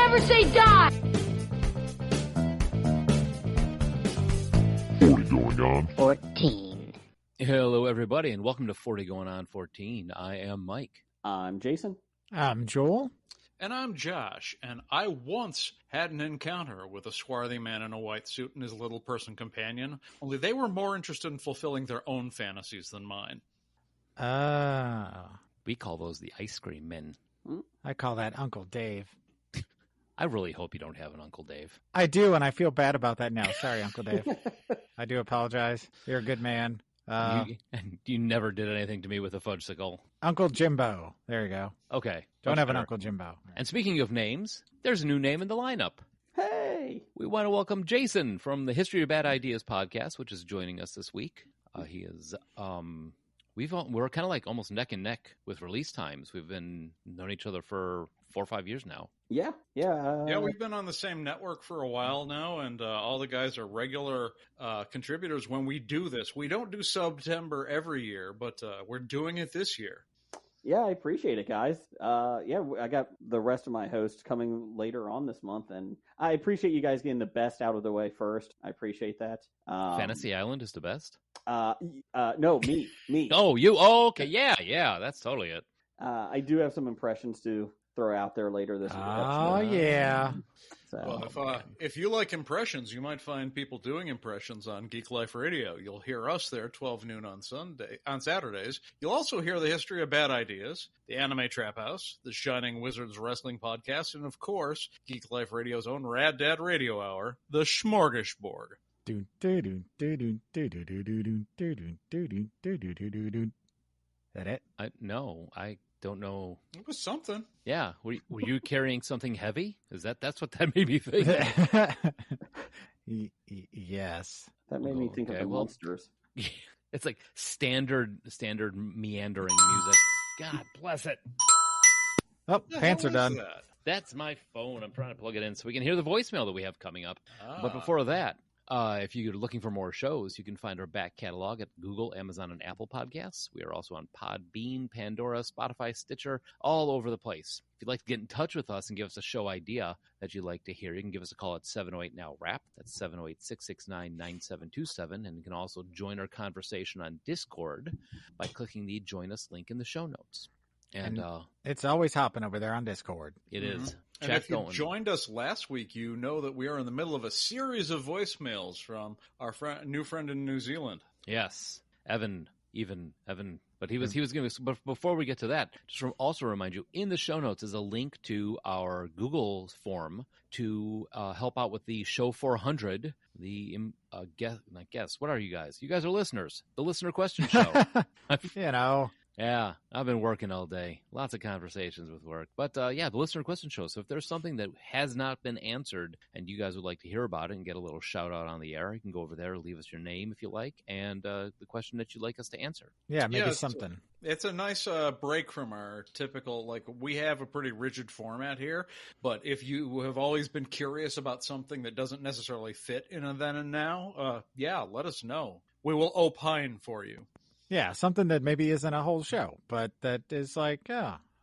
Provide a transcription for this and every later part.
never say die! 40 going on 14. Hello, everybody, and welcome to 40 Going On 14. I am Mike. I'm Jason. I'm Joel. And I'm Josh, and I once had an encounter with a swarthy man in a white suit and his little person companion, only they were more interested in fulfilling their own fantasies than mine. We call those the ice cream men. I call that Uncle Dave. I really hope you don't have an Uncle Dave. I do, and I feel bad about that now. Sorry, Uncle Dave. I do apologize. You're a good man. You never did anything to me with a fudgesicle. Uncle Jimbo. There you go. Okay. Don't have an Uncle Jimbo. And speaking of names, there's a new name in the lineup. Hey! We want to welcome Jason from the History of Bad Ideas podcast, which is joining us this week. He is, we're kind of like almost neck and neck with release times. We've been known each other for 4 or 5 years now. Yeah. We've been on the same network for a while now, and all the guys are regular contributors when we do this. We don't do September every year, but we're doing it this year. Yeah, I appreciate it, guys. I got the rest of my hosts coming later on this month, and I appreciate you guys getting the best out of the way first. I appreciate that. Fantasy Island is the best? No, me. Oh, you? Oh, okay. Yeah, that's totally it. I do have some impressions to throw out there later this week. Oh, yeah. So. Well, if you like impressions, you might find people doing impressions on Geek Life Radio. You'll hear us there 12 noon on Saturdays. You'll also hear the History of Bad Ideas, the Anime Trap House, the Shining Wizards Wrestling Podcast, and of course, Geek Life Radio's own Rad Dad Radio Hour, the Smorgasbord. That it? No, I don't know. It was something. Yeah. Were you carrying something heavy? That's what that made me think? Yes. That made me think of the monsters. It's like standard meandering music. God bless it. Oh, pants are done. That's my phone. I'm trying to plug it in so we can hear the voicemail that we have coming up. But before that, if you're looking for more shows, you can find our back catalog at Google, Amazon, and Apple Podcasts. We are also on Podbean, Pandora, Spotify, Stitcher, all over the place. If you'd like to get in touch with us and give us a show idea that you'd like to hear, you can give us a call at 708-NOW-RAP. That's 708-669-9727. And you can also join our conversation on Discord by clicking the Join Us link in the show notes. And it's always hopping over there on Discord. It is. And if you joined us last week, you know that we are in the middle of a series of voicemails from our new friend in New Zealand. Yes, Evan. But he was giving us. But before we get to that, just also remind you, in the show notes is a link to our Google form to help out with the Show 400. What are you guys? You guys are listeners. The listener question show. Yeah, I've been working all day. Lots of conversations with work. But, the listener question show. So if there's something that has not been answered and you guys would like to hear about it and get a little shout out on the air, you can go over there, leave us your name if you like, and the question that you'd like us to answer. Yeah, maybe something. It's a nice break from our typical, we have a pretty rigid format here, but if you have always been curious about something that doesn't necessarily fit in a then and now, let us know. We will opine for you. Yeah, something that maybe isn't a whole show, but that is I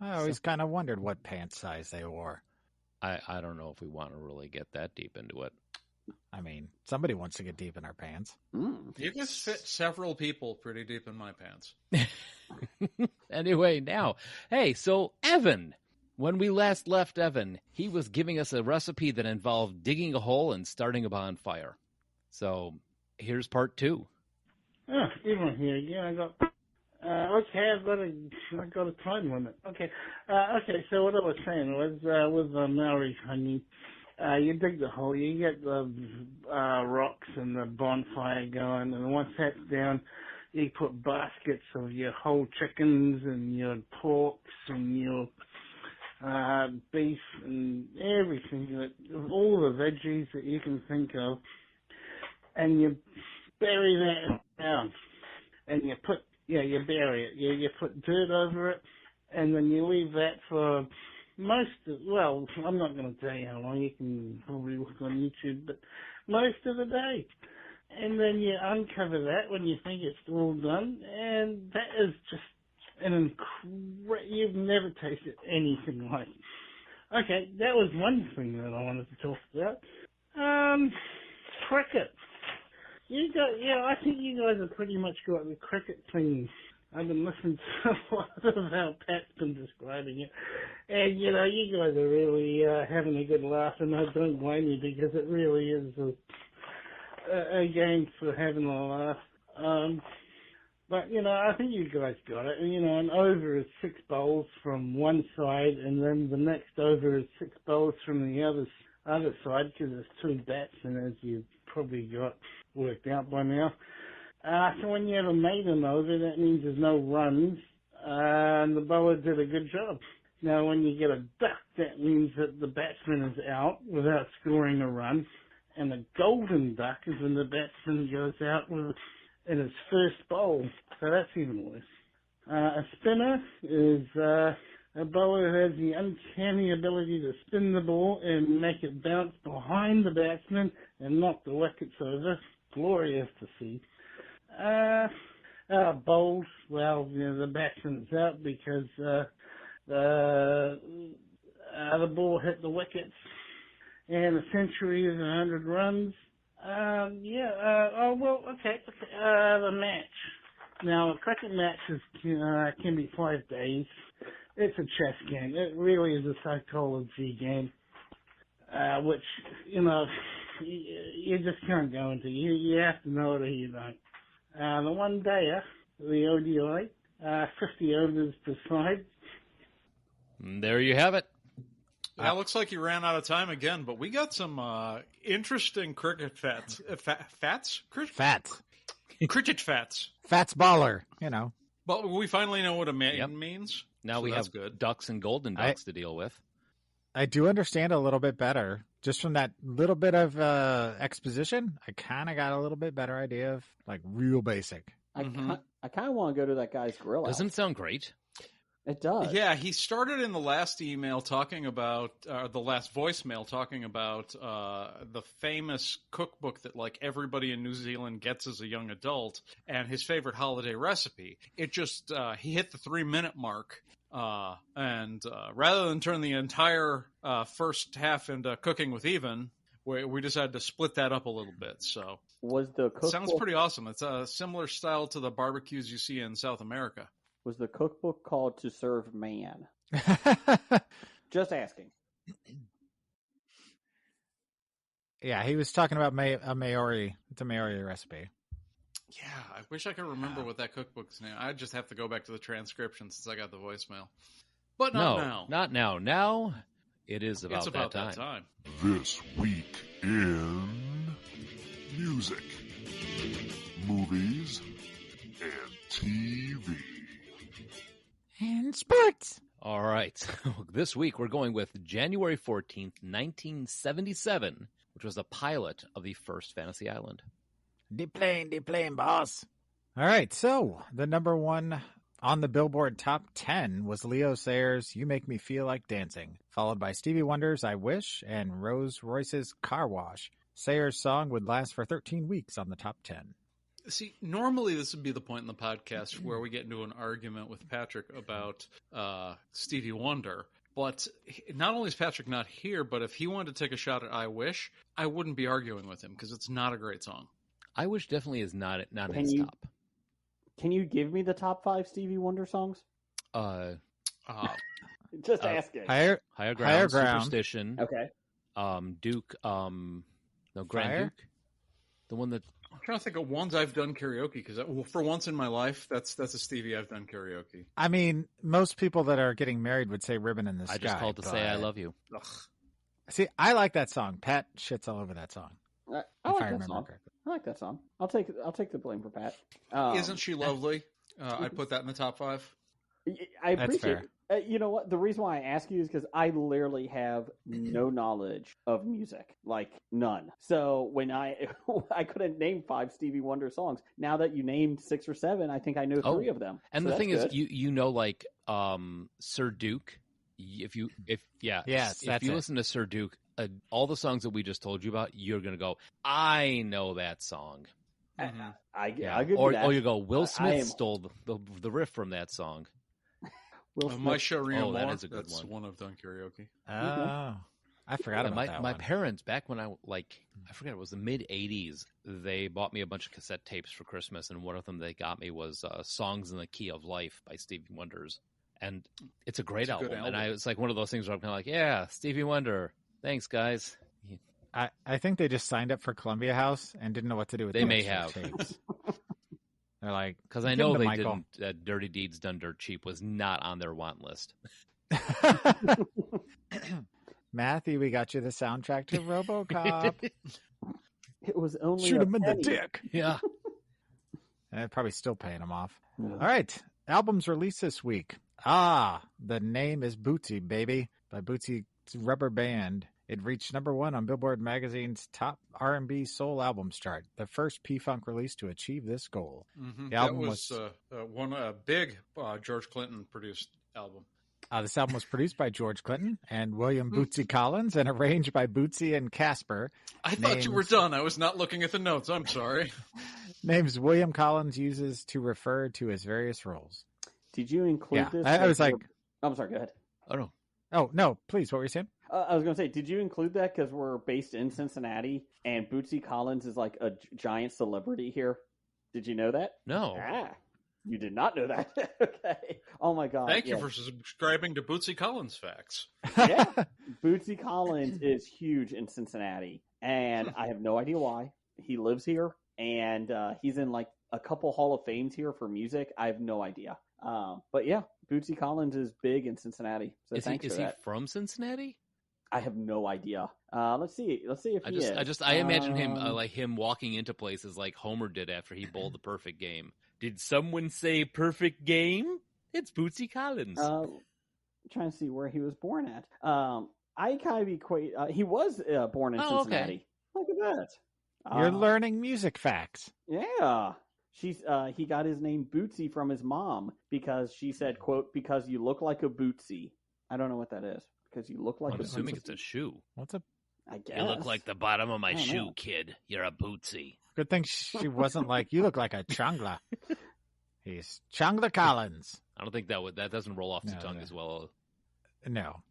always kind of wondered what pants size they wore. I don't know if we want to really get that deep into it. I mean, somebody wants to get deep in our pants. You can fit several people pretty deep in my pants. Anyway, now, hey, so Evan, when we last left Evan, he was giving us a recipe that involved digging a hole and starting a bonfire. So here's part 2. Even here again. I got a time limit. Okay. So what I was saying was with Maori honey, you dig the hole, you get the rocks and the bonfire going, and once that's down, you put baskets of your whole chickens and your porks and your beef and everything, all the veggies that you can think of, and you bury that down, and you bury it. You put dirt over it, and then you leave that for I'm not going to tell you how long. You can probably look on YouTube, but most of the day. And then you uncover that when you think it's all done, and that is just you've never tasted anything like Okay, that was one thing that I wanted to talk about. Cricket. I think you guys have pretty much got the cricket thing. I've been listening to a lot of how Pat's been describing it. And, you guys are really having a good laugh, and I don't blame you because it really is a game for having a laugh. But, I think you guys got it. An over is 6 bowls from one side, and then the next over is 6 bowls from the other side because there's 2 batsmen, as you've probably got worked out by now. So when you have a maiden over, that means there's no runs, and the bowler did a good job. Now, when you get a duck, that means that the batsman is out without scoring a run, and a golden duck is when the batsman goes out in his first bowl, so that's even worse. A spinner is a bowler who has the uncanny ability to spin the ball and make it bounce behind the batsman and knock the wickets over. Glorious to see. Bowls, well, the batsman's out because the ball hit the wickets, and a century is 100 runs. The match. Now, a cricket match can be 5 days. It's a chess game. It really is a psychology game, which, you just can't go into. You have to know it or you don't. The one dayer, the ODI, 50 overs decide. There you have it. Yeah, it looks like you ran out of time again, but we got some interesting cricket fats. Fats? Fats. Cricket fats. Fats baller, But we finally know what a maiden means. Now we have good. ducks and golden ducks to deal with. I do understand a little bit better. Just from that little bit of exposition, I kind of got a little bit better idea of, real basic. I kind of want to go to that guy's grill. Doesn't it sound great? It does. Yeah, he started in the last email talking about, the last voicemail talking about the famous cookbook that everybody in New Zealand gets as a young adult and his favorite holiday recipe. It just, he hit the 3-minute mark. And rather than turn the entire first half into cooking with Even, we decided to split that up a little bit. So was the cookbook, sounds pretty awesome. It's a similar style to the barbecues you see in South America. Was the cookbook called To Serve Man? Just asking. Yeah, he was talking about a Maori. It's a Maori recipe. Yeah, I wish I could remember what that cookbook's name. I just have to go back to the transcription since I got the voicemail. But not now. Not now. Now it is about, it's about that time. This week in music, movies, and TV. And sports. All right. This week we're going with January 14th, 1977, which was a pilot of the first Fantasy Island. The plane, boss. All right, so the number one on the Billboard Top 10 was Leo Sayers' You Make Me Feel Like Dancing, followed by Stevie Wonder's I Wish and Rose Royce's Car Wash. Sayers' song would last for 13 weeks on the Top 10. See, normally this would be the point in the podcast where we get into an argument with Patrick about Stevie Wonder. But not only is Patrick not here, but if he wanted to take a shot at I Wish, I wouldn't be arguing with him because it's not a great song. I Wish definitely is not his top. Can you give me the top 5 Stevie Wonder songs? Just asking. Higher ground. Superstition. Okay. Duke. Grand Fire? Duke. The one that. I'm trying to think of ones I've done karaoke because for once in my life, that's a Stevie I've done karaoke. I mean, most people that are getting married would say Ribbon in the Sky. I just called to say I love you. Ugh. See, I like that song. Pat shits all over that song. I like that song. Correctly. I like that song. I'll take the blame for Pat. Isn't she lovely? I'd put that in the top 5. I appreciate fair. it. You know what? The reason why I ask you is because I literally have no knowledge of music, like none. So when I couldn't name 5 Stevie Wonder songs. Now that you named 6 or 7, I think I know 3 of them. And so the thing good. is, Sir Duke. If you listen to Sir Duke, all the songs that we just told you about, you're gonna go, I know that song. Mm-hmm. I'll give you that. Or you go, Will Smith stole the riff from that song. Will Smith. My Sharia Oh, that Moore, is a good that's one. of done karaoke. Oh, I forgot about that my one. parents, back when I forget, it was the mid 80s, they bought me a bunch of cassette tapes for Christmas, and one of them they got me was Songs in the Key of Life by Stevie Wonder's. And it's a great It's a good album. And album. it's like one of those things where I'm kind of like, yeah, Stevie Wonder. Thanks, guys. I think they just signed up for Columbia House and didn't know what to do with They the may extra have. tapes. They're like, Because I "Give know them to they Michael." didn't. Dirty Deeds Done Dirt Cheap was not on their want list. Matthew, we got you the soundtrack to Robocop. It was only Shoot a him in the penny. dick. Yeah. And they're probably still paying him off. Yeah. All right. Albums released this week. The name is Bootsy, baby, by Bootsy's Rubber Band. It reached number 1 on Billboard Magazine's top R&B soul albums chart, the first P-Funk release to achieve this goal. Mm-hmm. The album that was one big George Clinton produced album. This album was produced by George Clinton and William Bootsy Collins and arranged by Bootsy and Casper. I thought you were done. I was not looking at the notes. I'm sorry. Names William Collins uses to refer to his various roles. Did you include this? I was like... I'm sorry, go ahead. Oh, no. Oh, no, please, what were you saying? I was going to say, did you include that because we're based in Cincinnati and Bootsy Collins is like a giant celebrity here? Did you know that? No. You did not know that. Okay. Oh my God. Thank you for subscribing to Bootsy Collins Facts. Yeah. Bootsy Collins is huge in Cincinnati, and I have no idea why. He lives here, and he's in like a couple Hall of Fames here for music. I have no idea. But yeah, Bootsy Collins is big in Cincinnati. So Is thanks he for that. from Cincinnati? I have no idea. Let's see if he is. I imagine him like him walking into places like Homer did after he bowled the perfect game. Did someone say perfect game? It's Bootsy Collins. Trying to see where he was born at. I kind of equate. He was born in Cincinnati. Okay. Look at that. You're learning music facts. Yeah. He got his name Bootsy from his mom because she said, quote, because you look like a Bootsy. I don't know what that is. Because you look like I'm a assuming Bootsy. it's a shoe. What's a I guess. You look like the bottom of my I don't shoe, know. kid. You're a Bootsy. good thing she wasn't like, you look like a Changla. He's Changla Collins. I don't think that doesn't roll off the tongue no. as well. No.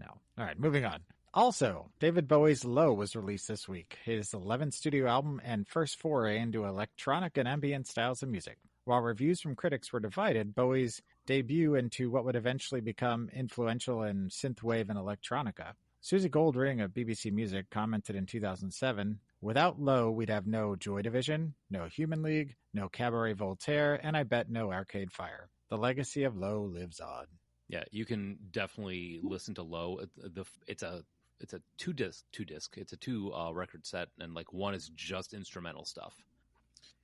All right, moving on. Also, David Bowie's Low was released this week, his 11th studio album and first foray into electronic and ambient styles of music. While reviews from critics were divided, Bowie's debut into what would eventually become influential in synthwave and electronica. Susie Goldring of BBC Music commented in 2007, "Without Low, we'd have no Joy Division, no Human League, no Cabaret Voltaire, and I bet no Arcade Fire. The legacy of Low lives on." Yeah, you can definitely listen to Low. It's a two disc. It's a two record set, and like one is just instrumental stuff.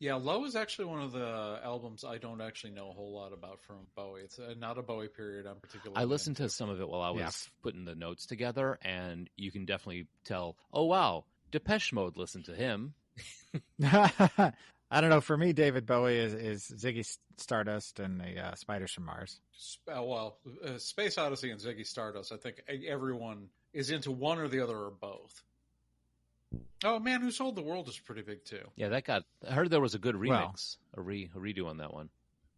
Yeah, Low is actually one of the albums I don't actually know a whole lot about from Bowie. It's not a Bowie period I'm particularly I listened to some of it while I was putting the notes together, and you can definitely tell, oh, wow, Depeche Mode listened to him. I don't know. For me, David Bowie is Ziggy Stardust and the Spiders from Mars. Space Odyssey and Ziggy Stardust, I think everyone is into one or the other or both. Oh, Man Who Sold the World is pretty big, too. Yeah, I heard there was a good remix, a redo on that one.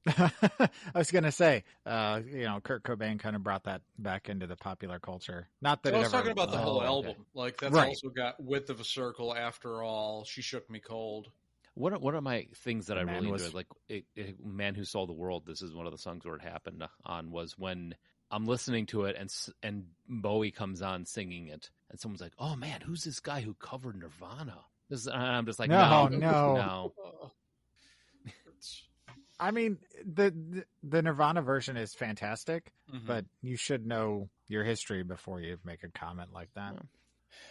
I was going to say, Kurt Cobain kind of brought that back into the popular culture. Not that I was talking about the whole album. Okay. Like, that's Right. also got Width of a Circle, After All, She Shook Me Cold. One of my things that I Man really was- enjoyed, like Man Who Sold the World, this is one of the songs where it happened on, was when I'm listening to it and Bowie comes on singing it, and someone's like, "Oh man, who's this guy who covered Nirvana?" And I'm just like, no. I mean, the Nirvana version is fantastic, Mhm. but you should know your history before you make a comment like that.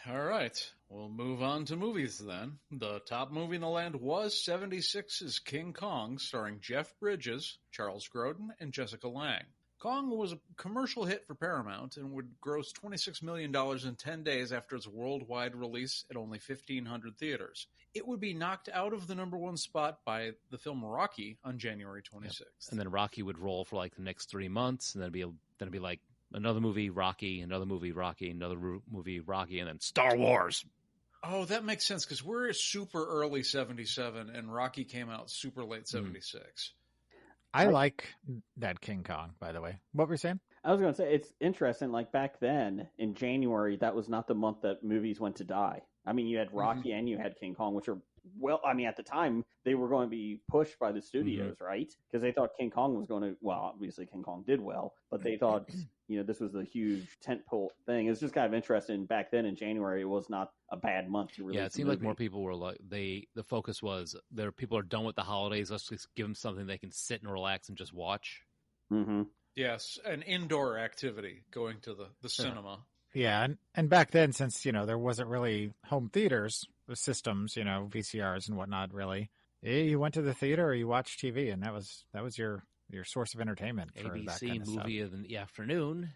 All right, we'll move on to movies then. The top movie in the land was 76's King Kong, starring Jeff Bridges, Charles Grodin, and Jessica Lange. Kong was a commercial hit for Paramount and would gross $26 million in 10 days after its worldwide release at only 1,500 theaters. It would be knocked out of the number one spot by the film Rocky on January 26th. And then Rocky would roll for like the next 3 months, and then it'd be like another movie Rocky, another movie Rocky, another movie Rocky, and then Star Wars. Oh, that makes sense because we're super early 77 and Rocky came out super late 76. I like that King Kong, by the way. What were you saying? I was going to say, it's interesting, like back then, in January, that was not the month that movies went to die. I mean, you had Rocky and you had King Kong, which are, well, I mean, at the time, they were going to be pushed by the studios, right? Because they thought King Kong was going to, well, obviously King Kong did well, but they thought, this was the huge tentpole thing. It's just kind of interesting. Back then in January, it was not a bad month to release. Yeah, it seemed like more people were like, the focus was, people are done with the holidays. Let's just give them something they can sit and relax and just watch. Mm-hmm. Yes, an indoor activity, going to the cinema. Yeah, and back then, since, there wasn't really home theaters, the systems, VCRs and whatnot, really. You went to the theater or you watched TV, and that was your source of entertainment for ABC that kind of movie stuff. in the afternoon.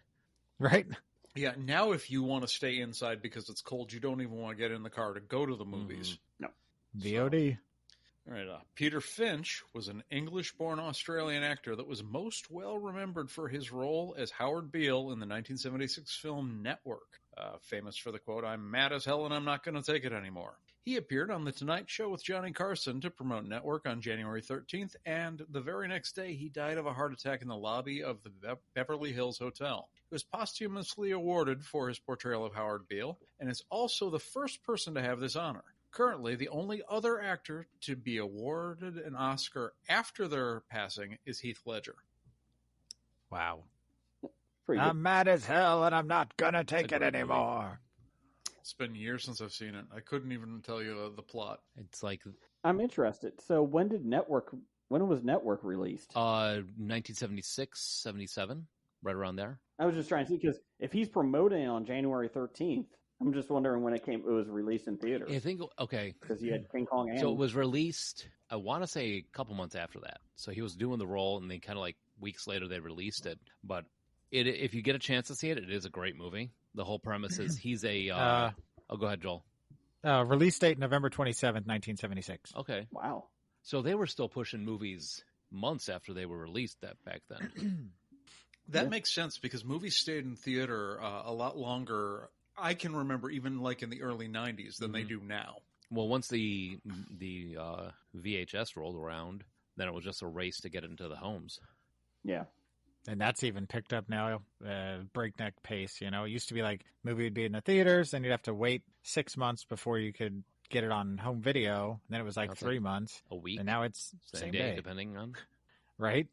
Right? Yeah, now if you want to stay inside because it's cold, you don't even want to get in the car to go to the movies. No. VOD. All right, Peter Finch was an English-born Australian actor that was most well remembered for his role as Howard Beale in the 1976 film Network, famous for the quote, "I'm mad as hell and I'm not going to take it anymore." He appeared on The Tonight Show with Johnny Carson to promote Network on January 13th, and the very next day he died of a heart attack in the lobby of the Beverly Hills Hotel. He was posthumously awarded for his portrayal of Howard Beale, and is also the first person to have this honor. Currently, the only other actor to be awarded an Oscar after their passing is Heath Ledger. Wow. Pretty I'm good. mad as hell and I'm not going to take it anymore. It's been years since I've seen it. I couldn't even tell you the plot. It's like I'm interested. So when was Network released? 1976, 77, right around there. I was just trying to see, because if he's promoting on January 13th, I'm just wondering when it was released in theaters. I think, okay. Because you had King Kong and... So it was released, I want to say a couple months after that. So he was doing the role, and then kind of like weeks later they released it. But if you get a chance to see it, it is a great movie. The whole premise is he's a... oh, go ahead, Joel. Release date November 27th, 1976. Okay. Wow. So they were still pushing movies months after they were released back then. That makes sense, because movies stayed in theater a lot longer. I can remember even like in the early 90s than they do now. Well, once the VHS rolled around, then it was just a race to get it into the homes. Yeah. And that's even picked up now, breakneck pace. It used to be like movie would be in the theaters, and you'd have to wait 6 months before you could get it on home video. And then it was like That's 3 months. A week. And now it's same day. depending on. Right?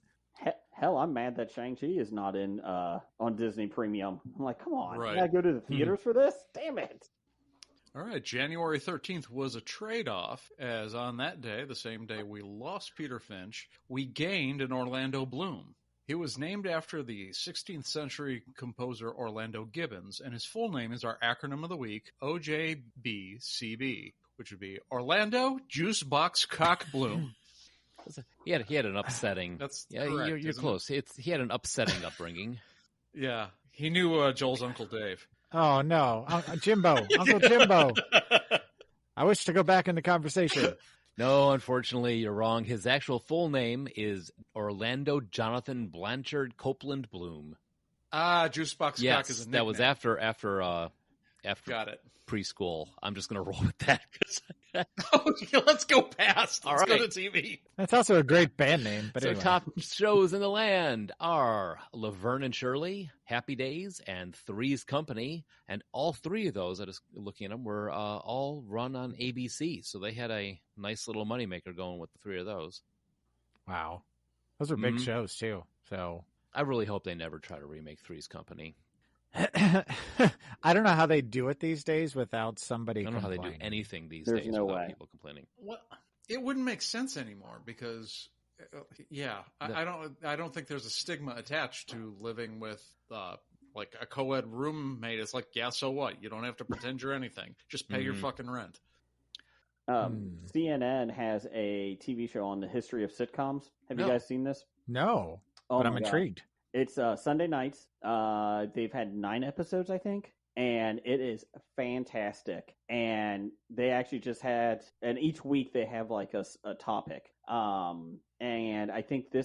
Hell, I'm mad that Shang-Chi is not in on Disney Premium. I'm like, come on. Right. I gotta go to the theaters for this? Damn it. All right, January 13th was a trade-off, as on that day, the same day we lost Peter Finch, we gained an Orlando Bloom. He was named after the 16th century composer Orlando Gibbons, and his full name is our acronym of the week, OJBCB, which would be Orlando Juice Box Cock Bloom. He had an upsetting. That's yeah. correct, You're isn't close. He had an upsetting upbringing. Yeah, he knew Joel's Uncle Dave. Oh, no. Jimbo. Uncle Jimbo. I wish to go back in the conversation. No, unfortunately, you're wrong. His actual full name is Orlando Jonathan Blanchard Copeland Bloom. Juice Box Yes, Cock is a nickname. that was after Got it. preschool. I'm just going to roll with that. Let's go past. Let's All go right. to TV. That's also a great band name. But So anyway. top shows in the land are Laverne and Shirley, Happy Days, and Three's Company. And all three of those, I was looking at them, were all run on ABC. So they had a nice little moneymaker going with the three of those. Wow. Those are big Mhm. shows, too. So I really hope they never try to remake Three's Company. I don't know how they do it these days without somebody I don't know how they do complaining. anything these There's days no without way. people complaining. Well, it wouldn't make sense anymore because, I don't think there's a stigma attached to living with like a co-ed roommate. It's like, yeah, so what? You don't have to pretend you're anything. Just pay your Mhm. fucking rent. CNN has a TV show on the history of sitcoms. Have you No. guys seen this? No, Oh but I'm my God. intrigued. It's Sunday nights. They've had 9 episodes, I think, and it is fantastic. And they actually just had, and each week they have like a topic. And I think it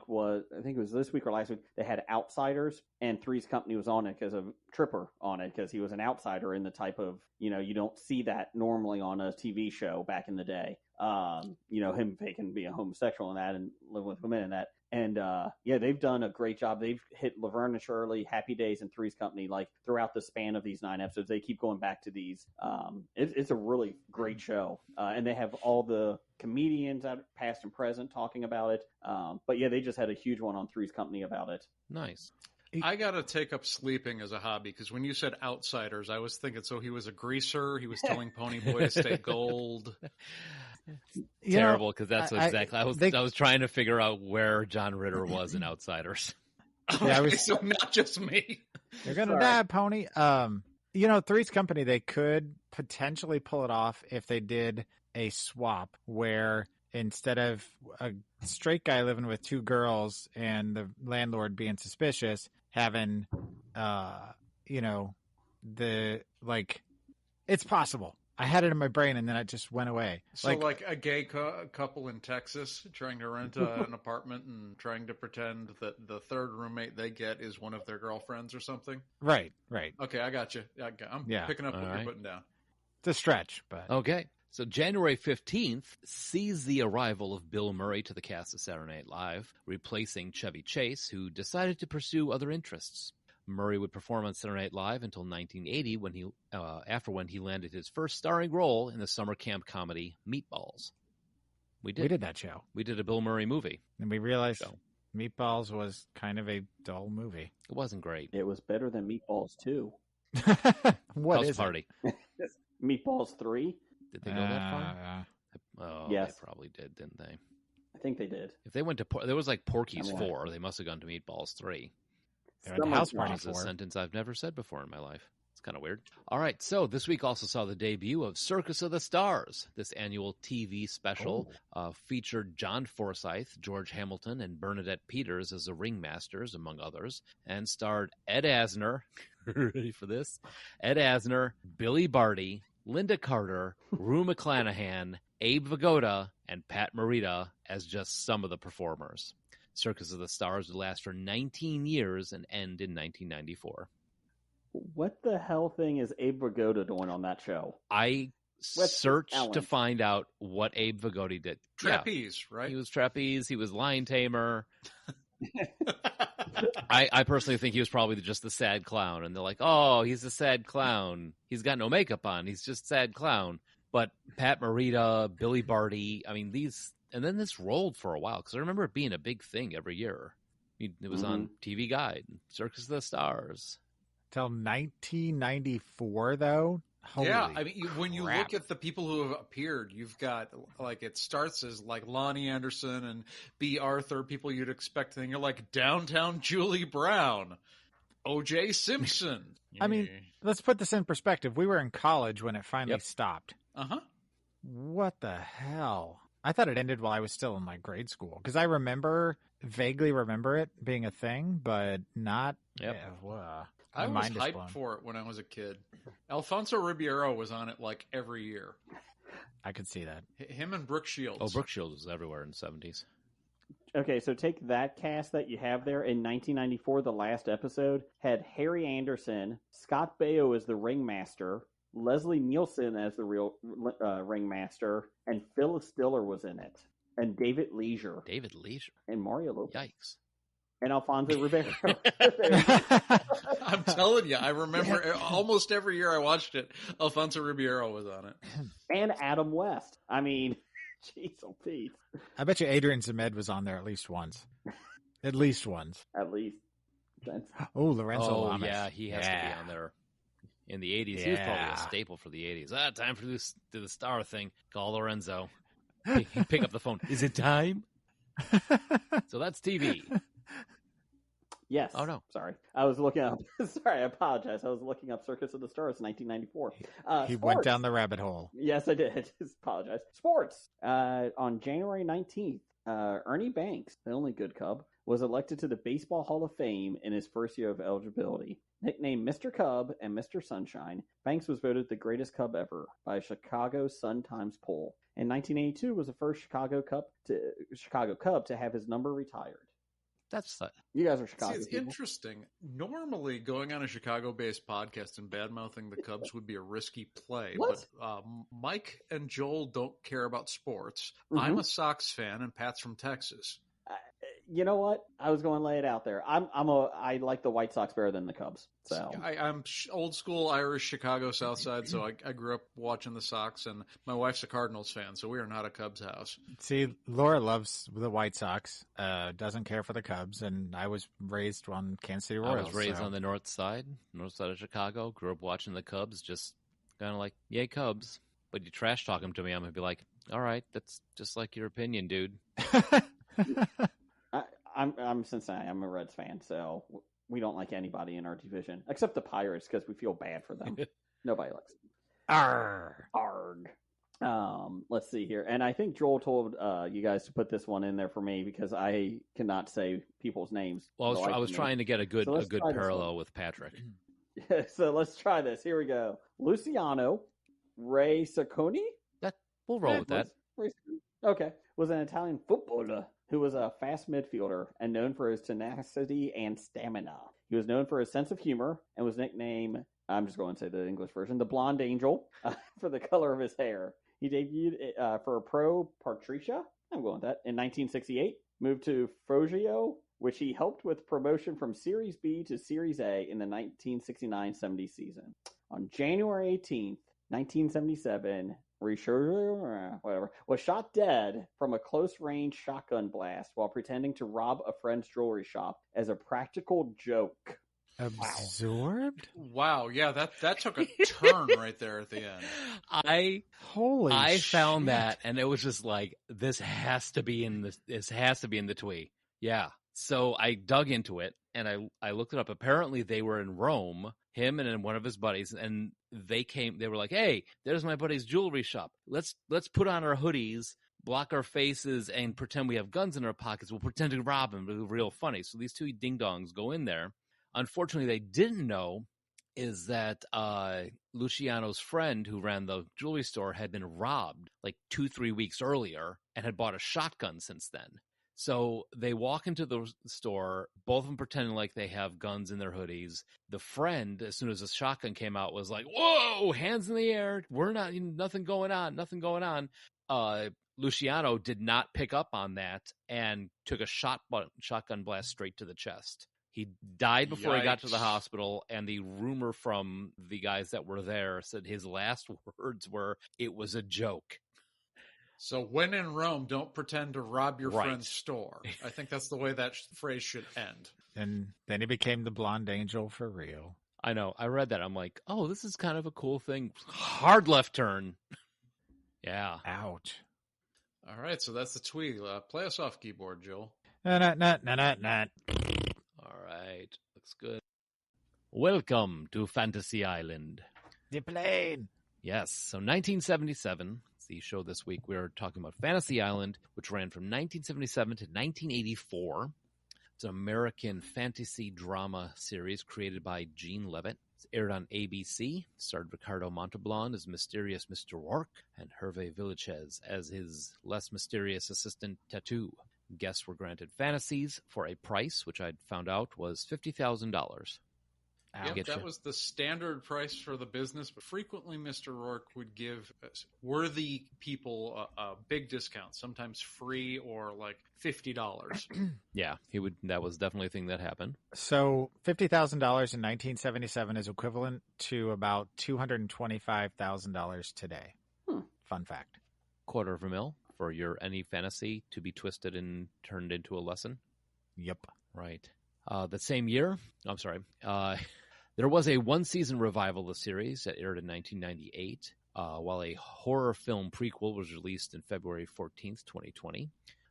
was this week or last week, they had Outsiders, and Three's Company was on it because of Tripper on it, because he was an outsider in the type of, you don't see that normally on a TV show back in the day. him faking being homosexual and that and living with women and that. And they've done a great job. They've hit Laverne and Shirley, Happy Days, and Three's Company like throughout the span of these 9 episodes. They keep going back to these. It's a really great show, and they have all the comedians out past and present talking about it. But yeah, they just had a huge one on Three's Company about it. Nice. I got to take up sleeping as a hobby because when you said Outsiders, I was thinking, so he was a greaser. He was telling Ponyboy to stay gold. Terrible, because that's exactly. I was trying to figure out where John Ritter was in Outsiders. Okay, so not just me. You're gonna die, Pony. Three's Company, they could potentially pull it off if they did a swap where instead of a straight guy living with 2 girls and the landlord being suspicious, having, it's possible. I had it in my brain and then it just went away. So like a gay couple in Texas trying to rent an apartment and trying to pretend that the third roommate they get is one of their girlfriends or something? Right. Okay, I got you. I'm picking up what you're putting down. It's a stretch, but... Okay. So January 15th sees the arrival of Bill Murray to the cast of Saturday Night Live, replacing Chevy Chase, who decided to pursue other interests. Murray would perform on Saturday Night Live until 1980, when he landed his first starring role in the summer camp comedy Meatballs. We did that show. We did a Bill Murray movie, and we realized Meatballs was kind of a dull movie. It wasn't great. It was better than Meatballs 2. What House Party? Meatballs 3. Did they go that far? Yes. They probably did, didn't they? I think they did. If they went to there was like Porky's 4, they must have gone to Meatballs 3. They went to House Party 4. A sentence I've never said before in my life. It's kind of weird. All right, so this week also saw the debut of Circus of the Stars. This annual TV special featured John Forsythe, George Hamilton, and Bernadette Peters as the ringmasters, among others, and starred Ed Asner. Ready for this? Ed Asner, Billy Barty, Linda Carter, Rue McClanahan, Abe Vigoda, and Pat Morita as just some of the performers. Circus of the Stars would last for 19 years and end in 1994. What the hell thing is Abe Vigoda doing on that show? I searched to find out what Abe Vigoda did. Trapeze, right? He was trapeze. He was lion tamer. I personally think he was probably just the sad clown. And they're like, oh, he's a sad clown. He's got no makeup on. He's just sad clown. But Pat Morita, Billy Barty, I mean, these... And then this rolled for a while, because I remember it being a big thing every year. It was on TV Guide, Circus of the Stars. Till 1994, though? Holy I mean, when you look at the people who have appeared, you've got, like, it starts as, like, Lonnie Anderson and B. Arthur, people you'd expect, and you're like, Downtown Julie Brown, O.J. Simpson. I mean, let's put this in perspective. We were in college when it finally stopped. Uh-huh. What the hell? I thought it ended while I was still in, like, grade school. Because I vaguely remember it being a thing, but not... Yep. I was hyped for it when I was a kid. Alfonso Ribeiro was on it, like, every year. I could see that. Him and Brooke Shields. Oh, Brooke Shields was everywhere in the 70s. Okay, so take that cast that you have there. In 1994, the last episode had Harry Anderson, Scott Baio as the ringmaster, Leslie Nielsen as the real ringmaster, and Phyllis Diller was in it, and David Leisure. And Mario Lopez. Yikes. And Alfonso Ribeiro. I'm telling you, I remember almost every year I watched it, Alfonso Ribeiro was on it. And Adam West. I mean, jeez, oh Pete. I bet you Adrian Zemed was on there at least once. At least once. At least. Oh, Lorenzo Lamas. Yeah, he has to be on there. In the 80s, he was probably a staple for the 80s. Time for this do the star thing. Call Lorenzo. Pick up the phone. Is it time? So that's TV. Yes. Oh, no. Sorry. I was looking up. Sorry, I apologize. I was looking up Circus of the Stars 1994. He went down the rabbit hole. Yes, I did. Apologize. Sports. On January 19th, Ernie Banks, the only good Cub, was elected to the Baseball Hall of Fame in his first year of eligibility. Nicknamed Mr. Cub and Mr. Sunshine, Banks was voted the greatest Cub ever by a Chicago Sun-Times poll. In 1982 was the first Chicago Cub to have his number retired. That's You guys are Chicago See, it's people. interesting. Normally, going on a Chicago-based podcast and bad-mouthing the Cubs would be a risky play. What? But Mike and Joel don't care about sports. Mhm. I'm a Sox fan, and Pat's from Texas. You know what? I was going to lay it out there. I like the White Sox better than the Cubs. So I'm old school Irish Chicago South Side, so I grew up watching the Sox, and my wife's a Cardinals fan, so we are not a Cubs house. See, Laura loves the White Sox, doesn't care for the Cubs, and I was raised on Kansas City Royals. I was raised so. on the north side of Chicago. Grew up watching the Cubs. Just kind of like, yay, Cubs. But you trash talk them to me, I'm gonna be like, all right, that's just like your opinion, dude. I'm Cincinnati. I'm a Reds fan, so we don't like anybody in our division except the Pirates because we feel bad for them. Nobody likes them. Arg. Let's see here, and I think Joel told you guys to put this one in there for me because I cannot say people's names. Well, I was trying to get a good parallel with Patrick. So let's try this. Here we go. Luciano Ray Sacconi. We'll roll with that. Okay. Was an Italian footballer who was a fast midfielder and known for his tenacity and stamina. He was known for his sense of humor and was nicknamed, I'm just going to say the English version, the Blonde Angel for the color of his hair. He debuted for Pro Patricia, I'm going with that, in 1968. Moved to Foggia, which he helped with promotion from Series B to Series A in the 1969-70 season. On January 18th, 1977, was shot dead from a close-range shotgun blast while pretending to rob a friend's jewelry shop as a practical joke. Absorbed? Wow, yeah, that took a turn right there at the end. I shit. found that, and it was just like, this has to be in the twee. Yeah. So I dug into it and I looked it up. Apparently they were in Rome, him and then one of his buddies, and they were like, hey, there's my buddy's jewelry shop. Let's put on our hoodies, block our faces, and pretend we have guns in our pockets. We'll pretend to rob him. It'll be real funny. So these two ding-dongs go in there. Unfortunately, they didn't know is that Luciano's friend who ran the jewelry store had been robbed like 2-3 weeks earlier and had bought a shotgun since then. So they walk into the store, both of them pretending like they have guns in their hoodies. The friend, as soon as the shotgun came out, was like, whoa, hands in the air. Nothing going on. Luciano did not pick up on that and took a shotgun blast straight to the chest. He died before he got to the hospital, and the rumor from the guys that were there said his last words were, it was a joke. So when in Rome, don't pretend to rob your friend's store. I think that's the way that phrase should end. And then he became the Blonde Angel for real. I know. I read that. I'm like, oh, this is kind of a cool thing. Hard left turn. Yeah. Ouch. All right, so that's the twee. Play us off, keyboard, Joel. Not. All right. Looks good. Welcome to Fantasy Island. The plane. Yes. So 1977. It's the show this week. We're talking about Fantasy Island, which ran from 1977 to 1984. It's an American fantasy drama series created by Gene Levitt. It's aired on ABC. Starred Ricardo Montalban as mysterious Mr. Roarke and Hervé Villachez as his less mysterious assistant Tattoo. Guests were granted fantasies for a price, which I'd found out was $50,000. Yep, that was the standard price for the business, but frequently Mr. Roarke would give worthy people a big discount, sometimes free or like $50. Yeah, he would. That was definitely a thing that happened. So $50,000 in 1977 is equivalent to about $225,000 today. Fun fact. $250,000 for your any fantasy to be twisted and turned into a lesson. Yep. Right. That same year, there was a one-season revival of the series that aired in 1998, while a horror film prequel was released in February 14th, 2020.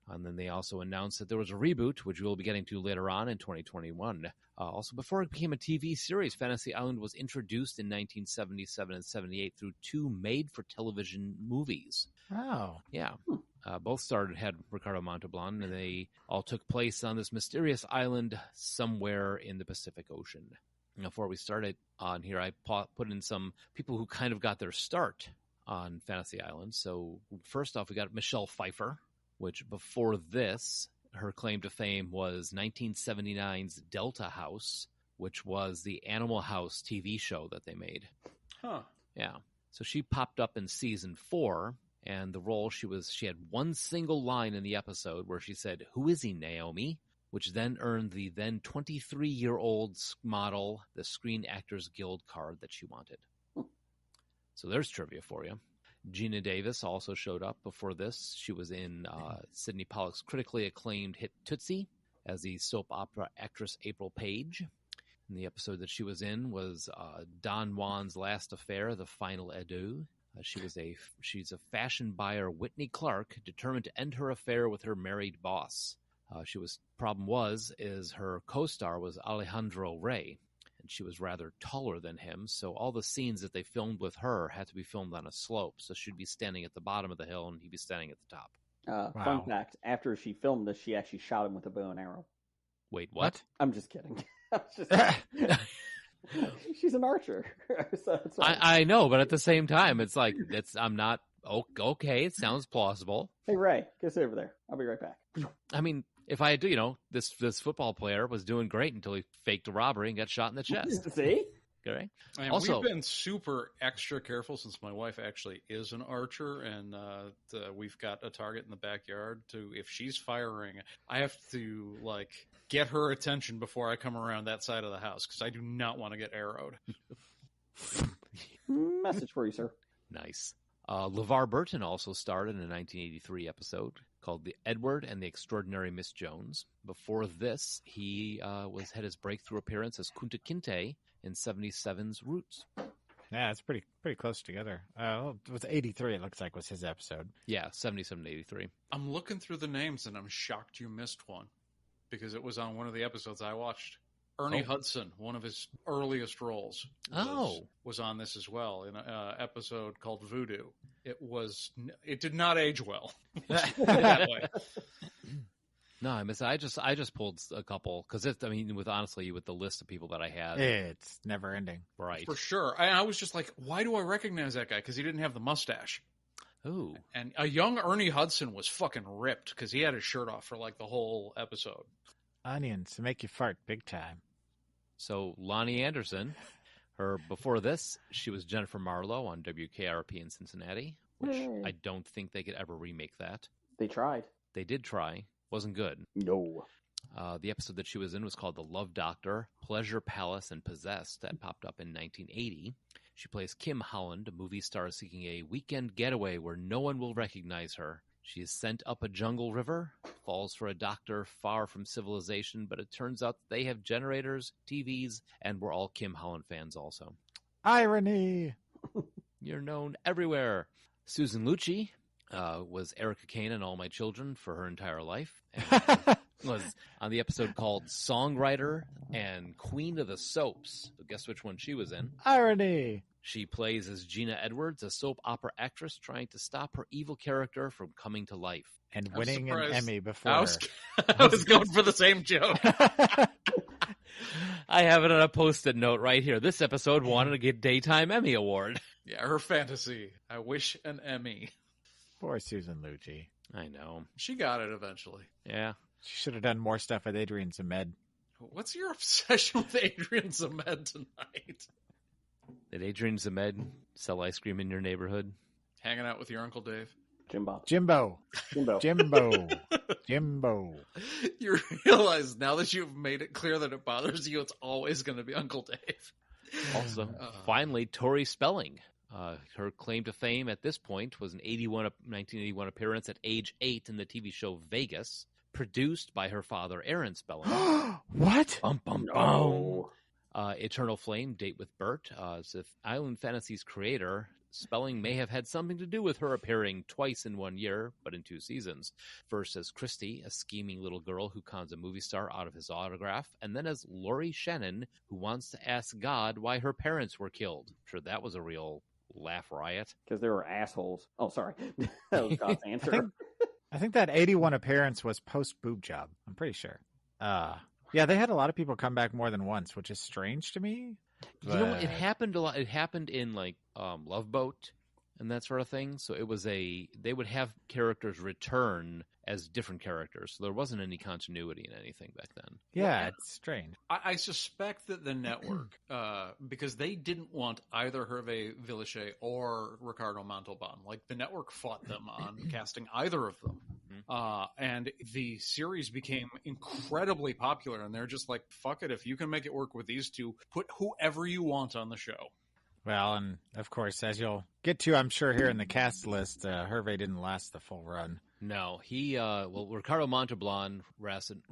And then they also announced that there was a reboot, which we'll be getting to later on in 2021. Also, before it became a TV series, Fantasy Island was introduced in 1977 and 78 through two made-for-television movies. Oh. Yeah. Both had Ricardo Montalban, and they all took place on this mysterious island somewhere in the Pacific Ocean. Before we started on here, I put in some people who kind of got their start on Fantasy Island. So first off, we got Michelle Pfeiffer, which before this, her claim to fame was 1979's Delta House, which was the Animal House TV show that they made. Huh. Yeah. So she popped up in season 4, and the role she had one single line in the episode where she said, "Who is he, Naomi?" which then earned the then 23-year-old model the Screen Actors Guild card that she wanted. So there's trivia for you. Gina Davis also showed up before this. She was in Sidney Pollack's critically acclaimed hit Tootsie as the soap opera actress April Page. And the episode that she was in was Don Juan's Last Affair, The Final Adieu. She's a fashion buyer, Whitney Clark, determined to end her affair with her married boss. Her co-star was Alejandro Rey, and she was rather taller than him, so all the scenes that they filmed with her had to be filmed on a slope, so she'd be standing at the bottom of the hill and he'd be standing at the top. Wow. Fun fact, after she filmed this, she actually shot him with a bow and arrow. Wait, what? I'm just kidding. She's an archer. So I know, but at the same time, it's like, I'm not, okay, it sounds plausible. Hey, Ray, get over there. I'll be right back. I mean, if I do, this football player was doing great until he faked a robbery and got shot in the chest. See? Okay. And Also, we've been super extra careful since my wife actually is an archer, and we've got a target in the backyard. If she's firing, I have to get her attention before I come around that side of the house because I do not want to get arrowed. Message for you, sir. Nice. Levar Burton also starred in a 1983 episode called The Edward and the Extraordinary Miss Jones. Before this, he had his breakthrough appearance as Kunta Kinte in 77's Roots. Yeah, it's pretty close together. It was 83, it looks like, was his episode. Yeah, 77 to 83. I'm looking through the names, and I'm shocked you missed one because it was on one of the episodes I watched. Ernie Hudson, one of his earliest roles, was on this as well in an episode called Voodoo. It did not age well. That way. No, I miss it. I just pulled a couple because with the list of people that I had, it's never ending. Right, for sure. I was just like, why do I recognize that guy? Because he didn't have the mustache. Ooh, and a young Ernie Hudson was fucking ripped because he had his shirt off for the whole episode. Onions to make you fart big time. So Lonnie Anderson, before this, she was Jennifer Marlowe on WKRP in Cincinnati, which I don't think they could ever remake that. They tried. They did try. Wasn't good. No. The episode that she was in was called The Love Doctor, Pleasure Palace, and Possessed. That popped up in 1980. She plays Kim Holland, a movie star seeking a weekend getaway where no one will recognize her. She is sent up a jungle river, falls for a doctor far from civilization, but it turns out they have generators, TVs, and we're all Kim Holland fans also. Irony! You're known everywhere. Susan Lucci was Erica Kane in All My Children for her entire life. And was on the episode called Songwriter and Queen of the Soaps. So guess which one she was in? Irony! She plays as Gina Edwards, a soap opera actress trying to stop her evil character from coming to life. And winning an Emmy before. I was going for the same joke. I have it on a post-it note right here. This episode wanted to get Daytime Emmy Award. Yeah, her fantasy. I wish an Emmy. Poor Susan Lucci. I know. She got it eventually. Yeah. She should have done more stuff with Adrian Zemed. What's your obsession with Adrian Zemed tonight? Did Adrian Zemed sell ice cream in your neighborhood? Hanging out with your Uncle Dave? Jimbo. You realize now that you've made it clear that it bothers you, it's always going to be Uncle Dave. Also, finally, Tori Spelling. Her claim to fame at this point was an 1981 appearance at age 8 in the TV show Vegas, produced by her father, Aaron Spelling. What? Bum, bum, bum. Eternal Flame, Date with Bert. As if Island Fantasies creator, Spelling may have had something to do with her appearing twice in 1 year, but in 2 seasons. First as Christy, a scheming little girl who cons a movie star out of his autograph, and then as Laurie Shannon, who wants to ask God why her parents were killed. I'm sure that was a real laugh riot. Because they were assholes. Oh, sorry. That was God's answer. I think that 81 appearance was post-boob job. I'm pretty sure. Yeah, they had a lot of people come back more than once, which is strange to me. You know, it happened a lot. It happened in Love Boat, and that sort of thing. So they would have characters return as different characters. So there wasn't any continuity in anything back then. Yeah, it's strange. I suspect that the network, because they didn't want either Hervé Villechaize or Ricardo Montalban. Like, the network fought them on casting either of them. And the series became incredibly popular, and they're just like, fuck it, if you can make it work with these two, put whoever you want on the show. Well, and of course, as you'll get to, I'm sure, here in the cast list, Hervé didn't last the full run. No, Ricardo Montalban lasted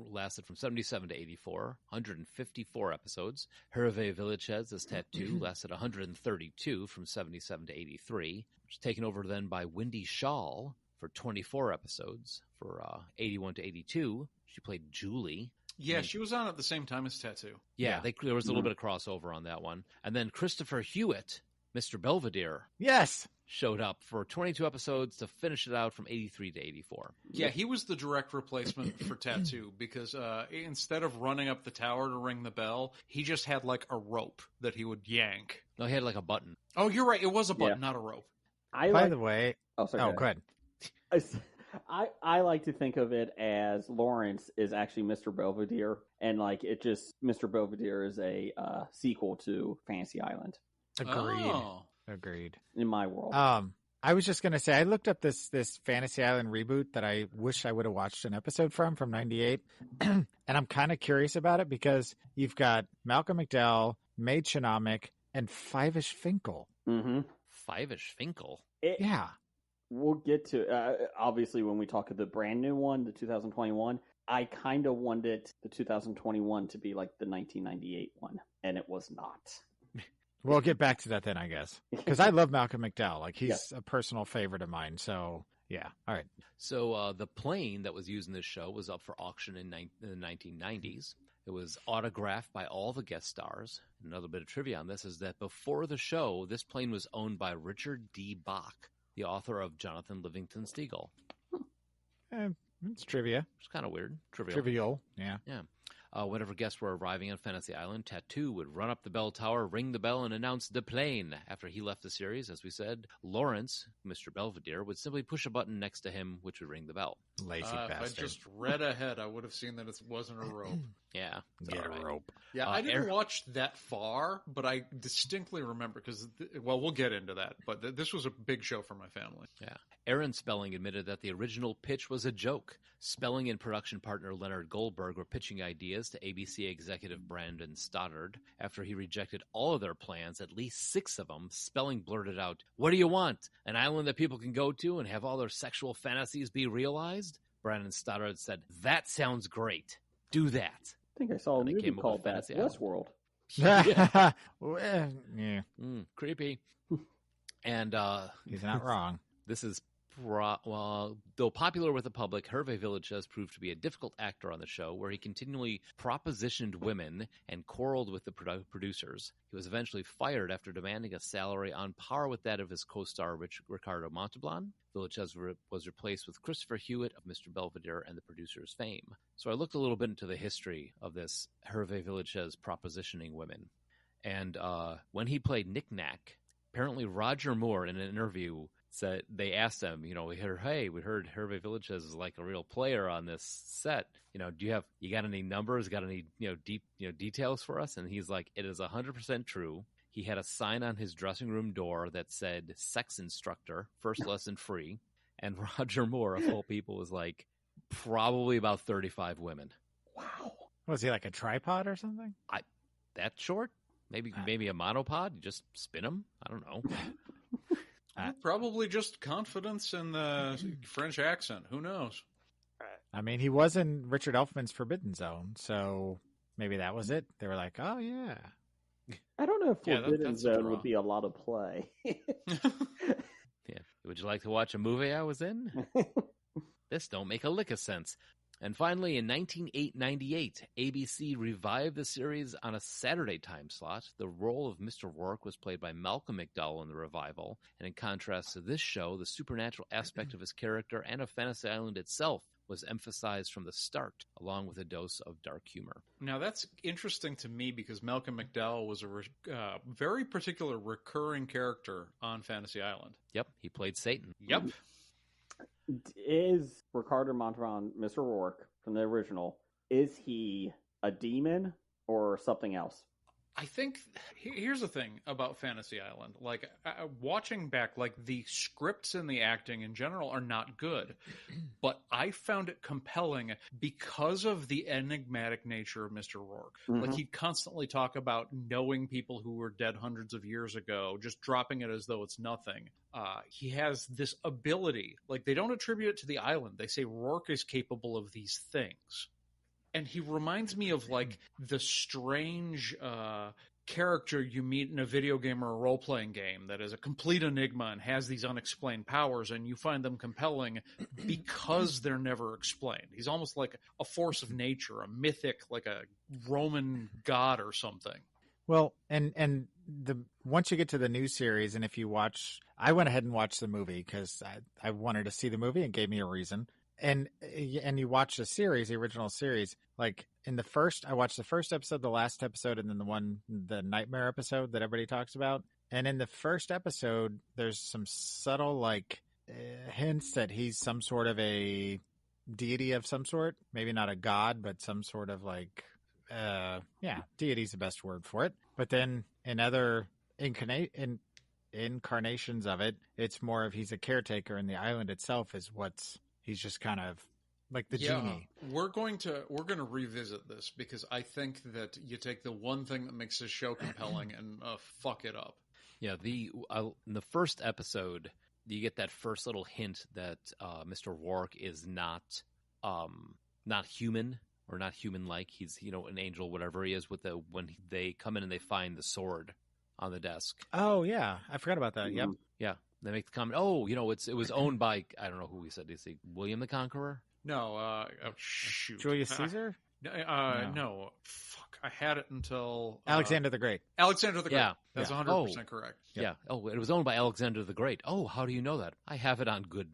from 77 to 84, 154 episodes. Hervé Villechaize as Tattoo lasted 132 from 77 to 83, which was taken over then by Wendy Shaw for 24 episodes for 81 to 82. She played Julie. Yeah, she was on at the same time as Tattoo. Yeah. There was a little bit of crossover on that one. And then Christopher Hewitt, Mr. Belvedere. Yes! Showed up for 22 episodes to finish it out from 83 to 84. Yeah, he was the direct replacement for Tattoo because instead of running up the tower to ring the bell, he just had like a rope that he would yank. No, he had like a button. Oh, you're right. It was a button, not a rope. By the way... Oh, sorry. Oh, go ahead. I like to think of it as Lawrence is actually Mr. Belvedere, and like it just Mr. Belvedere is a sequel to Fantasy Island. Agreed. Oh. Agreed. In my world. I was just gonna say I looked up this Fantasy Island reboot that I wish I would have watched an episode from '98, and I'm kind of curious about it because you've got Malcolm McDowell, Mae Chinomic, and Five-ish Finkel. Mm-hmm. Five-ish Finkel? Yeah. We'll get to obviously when we talk of the brand new one, the 2021. I kind of wanted the 2021 to be like the 1998 one, and it was not. We'll get back to that then, I guess, because I love Malcolm McDowell. Like he's a personal favorite of mine. So yeah, all right. So the plane that was used in this show was up for auction in the 1990s. It was autographed by all the guest stars. Another bit of trivia on this is that before the show, this plane was owned by Richard D. Bach, the author of Jonathan Livingston Seagull. It's trivia. It's kind of weird. Trivial. Yeah. Yeah. Whenever guests were arriving on Fantasy Island, Tattoo would run up the bell tower, ring the bell, and announce the plane. After he left the series, as we said, Lawrence, Mr. Belvedere, would simply push a button next to him, which would ring the bell. Lazy bastard. If I just read ahead, I would have seen that it wasn't a rope. Yeah. Get a rope. Yeah, I didn't watch that far, but I distinctly remember because, we'll get into that, but this was a big show for my family. Yeah. Aaron Spelling admitted that the original pitch was a joke. Spelling and production partner Leonard Goldberg were pitching ideas to ABC executive Brandon Stoddard. After he rejected all of their plans, at least 6 of them, Spelling blurted out, "What do you want? An island that people can go to and have all their sexual fantasies be realized?" Brandon Stoddard said, "That sounds great. Do that." I think I saw a movie called that, Westworld. Yeah. Creepy. And he's not wrong. This is though popular with the public, Hervé Villechaize proved to be a difficult actor on the show, where he continually propositioned women and quarreled with the producers. He was eventually fired after demanding a salary on par with that of his co-star Ricardo Montalban. Villechaize was replaced with Christopher Hewitt of Mr. Belvedere and the producer's fame. So I looked a little bit into the history of this Hervé Villechaize propositioning women. And when he played Knick Knack, apparently Roger Moore in an interview said, they asked him, we heard Hervé Villechaize is like a real player on this set. You got any numbers? Got any deep details for us? And he's like, it is 100% true. He had a sign on his dressing room door that said "Sex Instructor, First Lesson Free." And Roger Moore, of all people, was like, probably about 35 women. Wow. Was he like a tripod or something? That short? Maybe a monopod. You just spin him. I don't know. Probably just confidence in the French accent. Who knows? I mean, he was in Richard Elfman's Forbidden Zone, so maybe that was it. They were like, oh, yeah. I don't know if Forbidden Zone would be a lot of play. Yeah. Would you like to watch a movie I was in? This don't make a lick of sense. And finally, in 1998, ABC revived the series on a Saturday time slot. The role of Mr. Roarke was played by Malcolm McDowell in the revival. And in contrast to this show, the supernatural aspect of his character and of Fantasy Island itself was emphasized from the start, along with a dose of dark humor. Now, that's interesting to me because Malcolm McDowell was a very particular recurring character on Fantasy Island. Yep, he played Satan. Yep. Is Ricardo Montalban, Mr. Roarke from the original, is he a demon or something else? I think here's the thing about Fantasy Island. Like, watching back, like, the scripts and the acting in general are not good, but I found it compelling because of the enigmatic nature of Mr. Roarke. Mm-hmm. Like, he'd constantly talk about knowing people who were dead hundreds of years ago, just dropping it as though it's nothing. He has this ability. Like, they don't attribute it to the island. They say Roarke is capable of these things. And he reminds me of, like, the strange character you meet in a video game or a role-playing game that is a complete enigma and has these unexplained powers, and you find them compelling because they're never explained. He's almost like a force of nature, a mythic, like a Roman god or something. Well, and once you get to the new series, and if you watch, I went ahead and watched the movie because I wanted to see the movie and gave me a reason. And you watch the series, the original series, like I watched the first episode, the last episode, and then the nightmare episode that everybody talks about. And in the first episode, there's some subtle like hints that he's some sort of a deity of some sort, maybe not a god, but some sort of like, deity's the best word for it. But then in other incarnations of it, it's more of he's a caretaker, and the island itself is he's just kind of like the genie. We're going to revisit this because I think that you take the one thing that makes this show compelling and fuck it up. Yeah, in the first episode, you get that first little hint that Mr. Roarke is not human or not human-like. He's an angel, whatever he is. When they come in and they find the sword on the desk. Oh yeah, I forgot about that. Yep. Yeah. They make the comment, it was owned by, I don't know who we said. Did he say William the Conqueror? No, shoot. Julius Caesar? No. Fuck, I had it until... Alexander the Great. Alexander the Great. Yeah. That's 100% correct. Yeah. Oh, it was owned by Alexander the Great. Oh, how do you know that? I have it on good,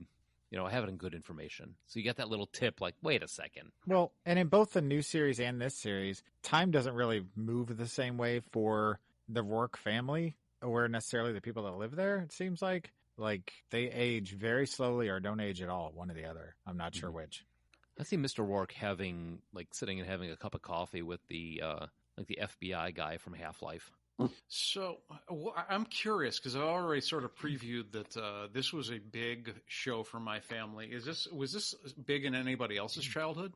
I have it on good information. So you get that little tip like, wait a second. Well, and in both the new series and this series, time doesn't really move the same way for the Roarke family, or necessarily the people that live there. It seems like they age very slowly or don't age at all, one or the other. I'm not sure which. I see Mr. Roarke sitting and having a cup of coffee with the FBI guy from Half-Life. So I'm curious because I've already sort of previewed that this was a big show for my family. Was this big in anybody else's childhood?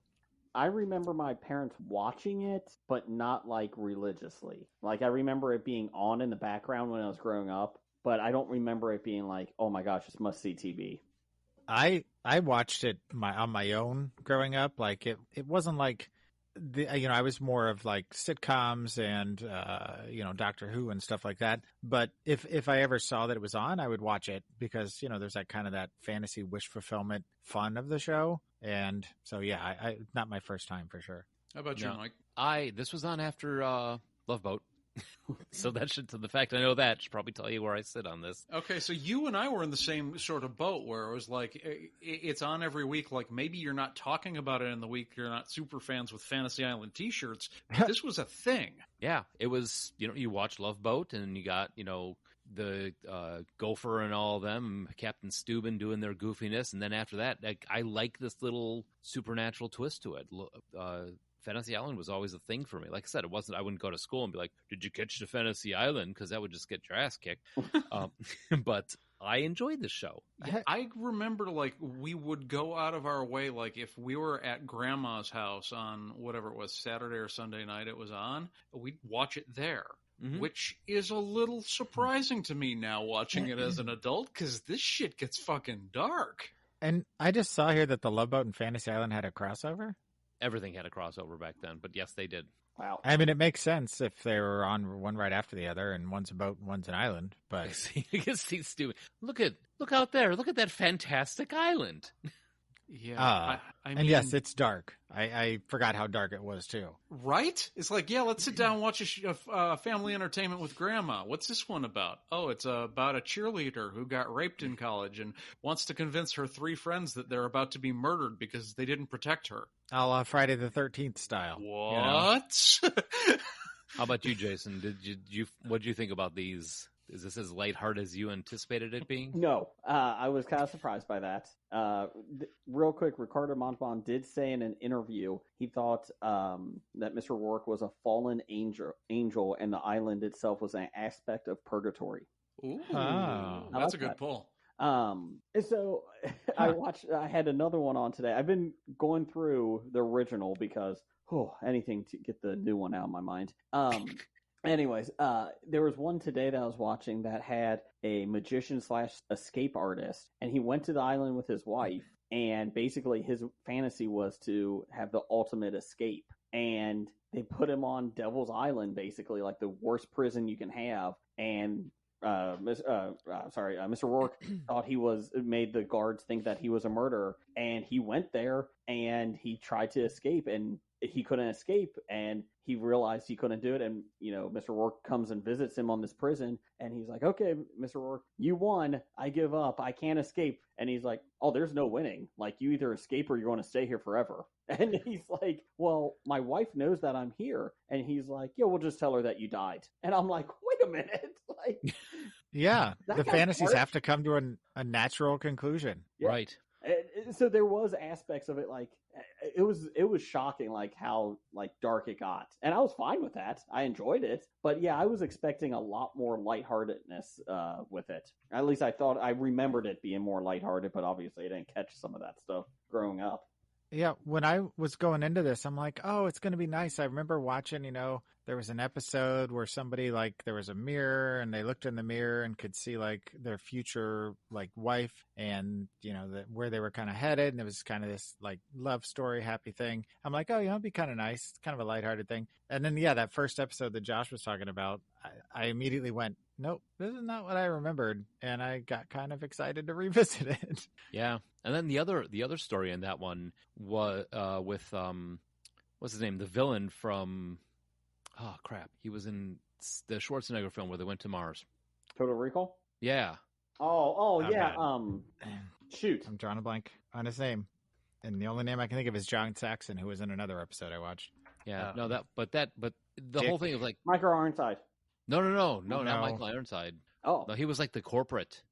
I remember my parents watching it, but not like religiously. Like I remember it being on in the background when I was growing up, but I don't remember it being like, oh my gosh, it's must-see TV. I watched it on my own growing up. Like it wasn't like I was more of like sitcoms and Doctor Who and stuff like that. But if I ever saw that it was on, I would watch it because there's that kind of that fantasy wish fulfillment fun of the show. And so yeah, I not my first time for sure. How about you, Mike? This was on after Love Boat. So the fact I know that should probably tell you where I sit on this. Okay, so you and I were in the same sort of boat where it was like, it's on every week. Like maybe you're not talking about it in the week. You're not super fans with Fantasy Island t-shirts. But this was a thing. Yeah, it was, you watch Love Boat and you got, the Gopher and all of them, Captain Steuben doing their goofiness. And then after that, I like this little supernatural twist to it. Fantasy Island was always a thing for me. Like I said, I wouldn't go to school and be like, did you catch the Fantasy Island? Because that would just get your ass kicked. But I enjoyed the show. Yeah, I remember like we would go out of our way. Like if we were at grandma's house on whatever it was, Saturday or Sunday night it was on, we'd watch it there. Mm-hmm. Which is a little surprising to me now watching it as an adult because this shit gets fucking dark. And I just saw here that the Love Boat and Fantasy Island had a crossover. Everything had a crossover back then, but yes, they did. Wow. I mean, it makes sense if they were on one right after the other, and one's a boat and one's an island. But you can see Stevie. Look out there! Look at that fantastic island. Yeah. I mean, and yes, it's dark. I forgot how dark it was too. Right? It's like, yeah, let's sit down and watch a family entertainment with grandma. What's this one about? Oh, it's about a cheerleader who got raped in college and wants to convince her 3 friends that they're about to be murdered because they didn't protect her. A la Friday the 13th style. What? How about you, Jason? What did you think about these? Is this as lighthearted as you anticipated it being? No, I was kind of surprised by that. Real quick, Ricardo Montalban did say in an interview he thought that Mr. Roarke was a fallen angel, and the island itself was an aspect of purgatory. Ooh, Oh. that's a good pull. And so I had another one on today. I've been going through the original because anything to get the new one out of my mind. Anyways, there was one today that I was watching that had a magician / escape artist, and he went to the island with his wife, and basically his fantasy was to have the ultimate escape. And they put him on Devil's Island, basically, like the worst prison you can have. And Mr. Roarke thought made the guards think that he was a murderer, and he went there and he tried to escape, and he couldn't escape, and he realized he couldn't do it. And Mr. Roarke comes and visits him on this prison, and he's like, "Okay, Mr. Roarke, you won. I give up. I can't escape." And he's like, "Oh, there's no winning. Like, you either escape or you're going to stay here forever." And he's like, "Well, my wife knows that I'm here." And he's like, "Yeah, we'll just tell her that you died." And I'm like, "Wait a minute!" Like, Yeah, the fantasies harsh. have to come to a natural conclusion. Yeah. Right. So there was aspects of it, like it was shocking, like how dark it got, and I was fine with that. I enjoyed it, but yeah, I was expecting a lot more lightheartedness with it. At least I remembered it being more lighthearted, but obviously I didn't catch some of that stuff growing up. Yeah, when I was going into this, I'm like, oh, it's going to be nice. I remember watching, there was an episode where somebody, there was a mirror and they looked in the mirror and could see their future wife and, where they were kind of headed. And it was kind of this love story, happy thing. I'm like, oh, it'd be kind of nice. It's kind of a lighthearted thing. And then, yeah, that first episode that Josh was talking about, I immediately went, nope, this is not what I remembered. And I got kind of excited to revisit it. Yeah. And then the other story in that one was with what's his name? The villain from he was in the Schwarzenegger film where they went to Mars. Total Recall? Yeah. Oh yeah. Man. Shoot. I'm drawing a blank on his name. And the only name I can think of is John Saxon, who was in another episode I watched. Yeah. But the Dick. whole thing is Michael Ironside. No, not Michael Ironside. Oh. No, he was the corporate.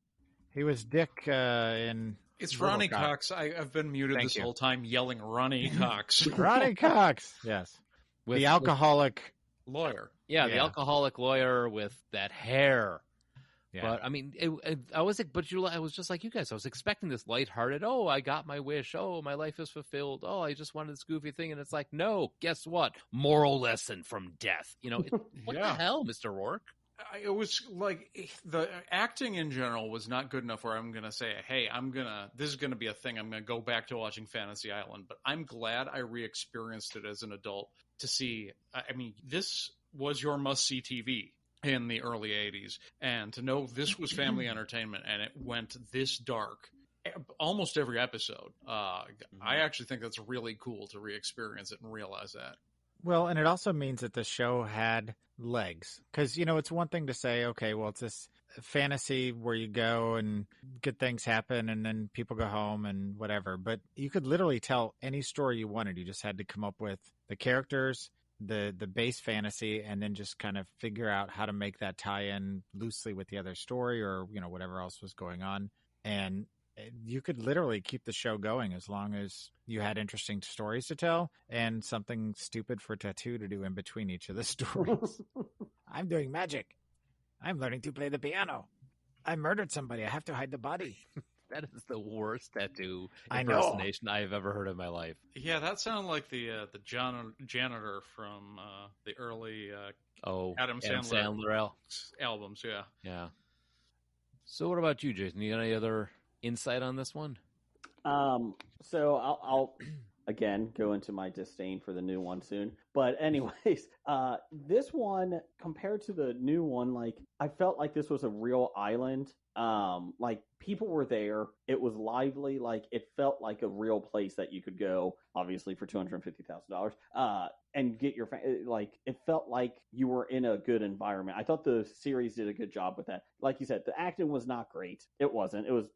He was Dick in It's Ronnie Robocop. Cox. I've been muted Thank this you. whole time yelling Ronnie Cox. Ronnie Cox. Yes. With The alcoholic. Lawyer. The Yeah. alcoholic lawyer with that hair. Yeah. But I mean, I was just like you guys. I was expecting this lighthearted. Oh, I got my wish. Oh, my life is fulfilled. Oh, I just wanted this goofy thing, and it's like, no. Guess what? Moral lesson from death. What the hell, Mr. Roarke? It was the acting in general was not good enough where I'm going to say, hey, this is going to be a thing. I'm going to go back to watching Fantasy Island. But I'm glad I re-experienced it as an adult to see. I mean, this was your must-see TV in the early 80s. And to know this was family entertainment and it went this dark almost every episode. I actually think that's really cool to re-experience it and realize that. Well, and it also means that the show had legs. Because, it's one thing to say, okay, well, it's this fantasy where you go and good things happen and then people go home and whatever. But you could literally tell any story you wanted. You just had to come up with the characters, the base fantasy, and then just kind of figure out how to make that tie in loosely with the other story or, whatever else was going on. And you could literally keep the show going as long as you had interesting stories to tell and something stupid for Tattoo to do in between each of the stories. I'm doing magic. I'm learning to play the piano. I murdered somebody. I have to hide the body. That is the worst tattoo I know. impersonation I have ever heard in my life. Yeah, that sounded like the janitor from the early Adam Sandler albums. Yeah. Yeah. So what about you, Jason? You got any other insight on this one? So again go into my disdain for the new one soon. But anyways, this one compared to the new one, like I felt like this was a real island. Like people were there. It was lively. Like it felt like a real place that you could go, obviously for $250,000, and get your like. It felt like you were in a good environment. I thought the series did a good job with that. Like you said, the acting was not great. It wasn't. It was,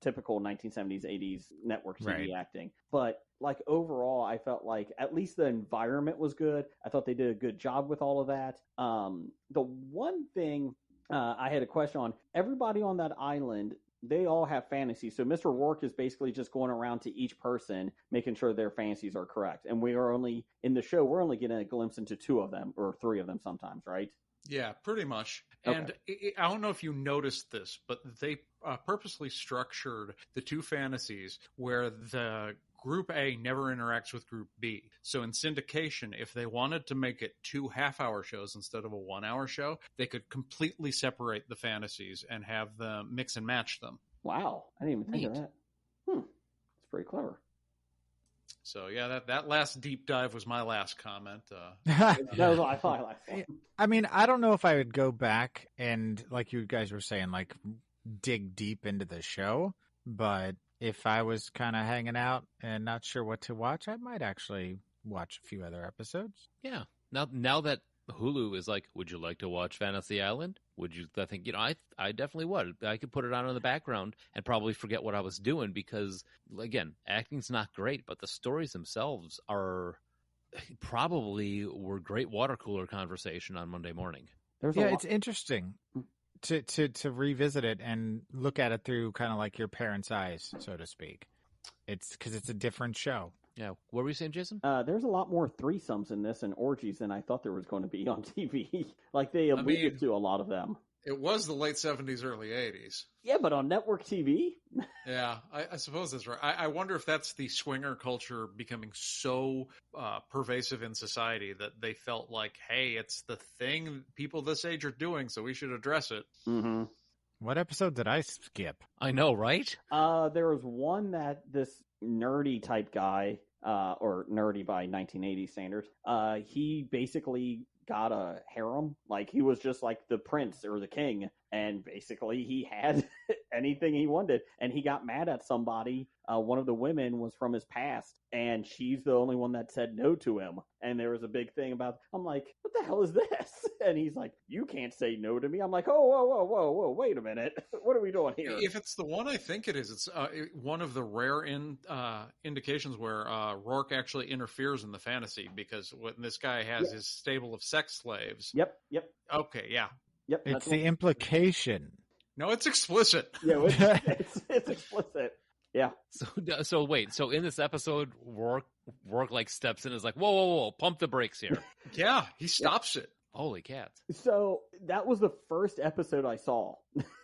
typical 1970s, 80s network TV acting. But like overall, I felt like at least the environment was good. I thought they did a good job with all of that. The one thing I had a question on, everybody on that island, they all have fantasies. So Mr. Roarke is basically just going around to each person, making sure their fantasies are correct. And we are only, in the show, we're only getting a glimpse into 2 of them, or 3 of them sometimes, right? Yeah, pretty much. Okay. And I don't know if you noticed this, but they purposely structured the 2 fantasies where the Group A never interacts with Group B. So in syndication, if they wanted to make it 2 half-hour shows instead of a 1-hour show, they could completely separate the fantasies and have them mix and match them. Wow, I didn't even think of that. It's pretty clever. So yeah, that last deep dive was my last comment. No, I thought I mean, I don't know if I would go back and, like you guys were saying, like dig deep into the show, but if I was kind of hanging out and not sure what to watch, I might actually watch a few other episodes. Yeah. Now that Hulu is like, would you like to watch Fantasy Island? Would you? I think, I definitely would. I could put it on in the background and probably forget what I was doing because, again, acting's not great, but the stories themselves were great water cooler conversation on Monday morning. It's interesting to revisit it and look at it through kind of like your parents' eyes, so to speak. It's because it's a different show. Yeah. What were you saying, Jason? There's a lot more threesomes in this and orgies than I thought there was going to be on TV. Like they alluded to a lot of them. It was the late 70s, early 80s. Yeah, but on network TV? Yeah, I suppose that's right. I wonder if that's the swinger culture becoming so pervasive in society that they felt like, hey, it's the thing people this age are doing, so we should address it. Mm-hmm. What episode did I skip? I know, right? There was one that this nerdy type guy, or nerdy by 1980 standards, he basically got a harem. Like he was just like the prince or the king, and basically he had anything he wanted, and he got mad at somebody. One of the women was from his past, and she's the only one that said no to him. And there was a big thing about, I'm like, what the hell is this? And he's like, you can't say no to me. I'm like, oh, whoa, wait a minute. What are we doing here? If it's the one I think it is, it's one of the rare indications where Roarke actually interferes in the fantasy, because when this guy has his stable of sex slaves. Yep. Okay, yeah. Yep. It's the implication. No, it's explicit. Yeah, it's explicit. Yeah. So wait. So in this episode, Roarke like steps in and is like, whoa, pump the brakes here. Yeah, he stops it. Holy cats. So that was the first episode I saw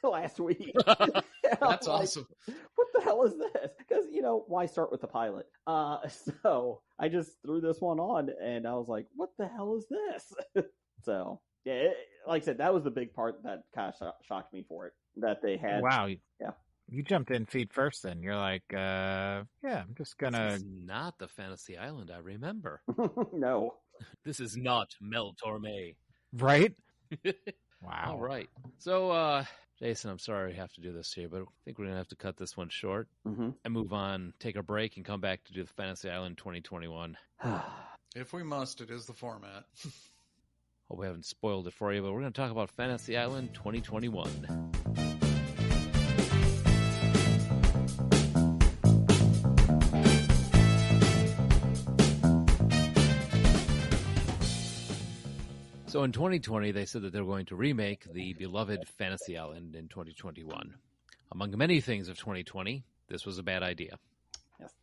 last week. That's awesome. What the hell is this? Because, why start with the pilot? So I just threw this one on and I was like, what the hell is this? So, yeah, like I said, that was the big part that kind of shocked me for it, that they had. Wow. Yeah. You jumped in feet first then. You're like, I'm just going to... This is not the Fantasy Island I remember. No. This is not Mel Torme. Right? Wow. All right. So, Jason, I'm sorry I have to do this to you, but I think we're going to have to cut this one short and move on, take a break, and come back to do the Fantasy Island 2021. If we must, it is the format. Hope we haven't spoiled it for you, but we're going to talk about Fantasy Island 2021. So in 2020, they said that they're going to remake the beloved Fantasy Island in 2021. Among many things of 2020, this was a bad idea. Yes.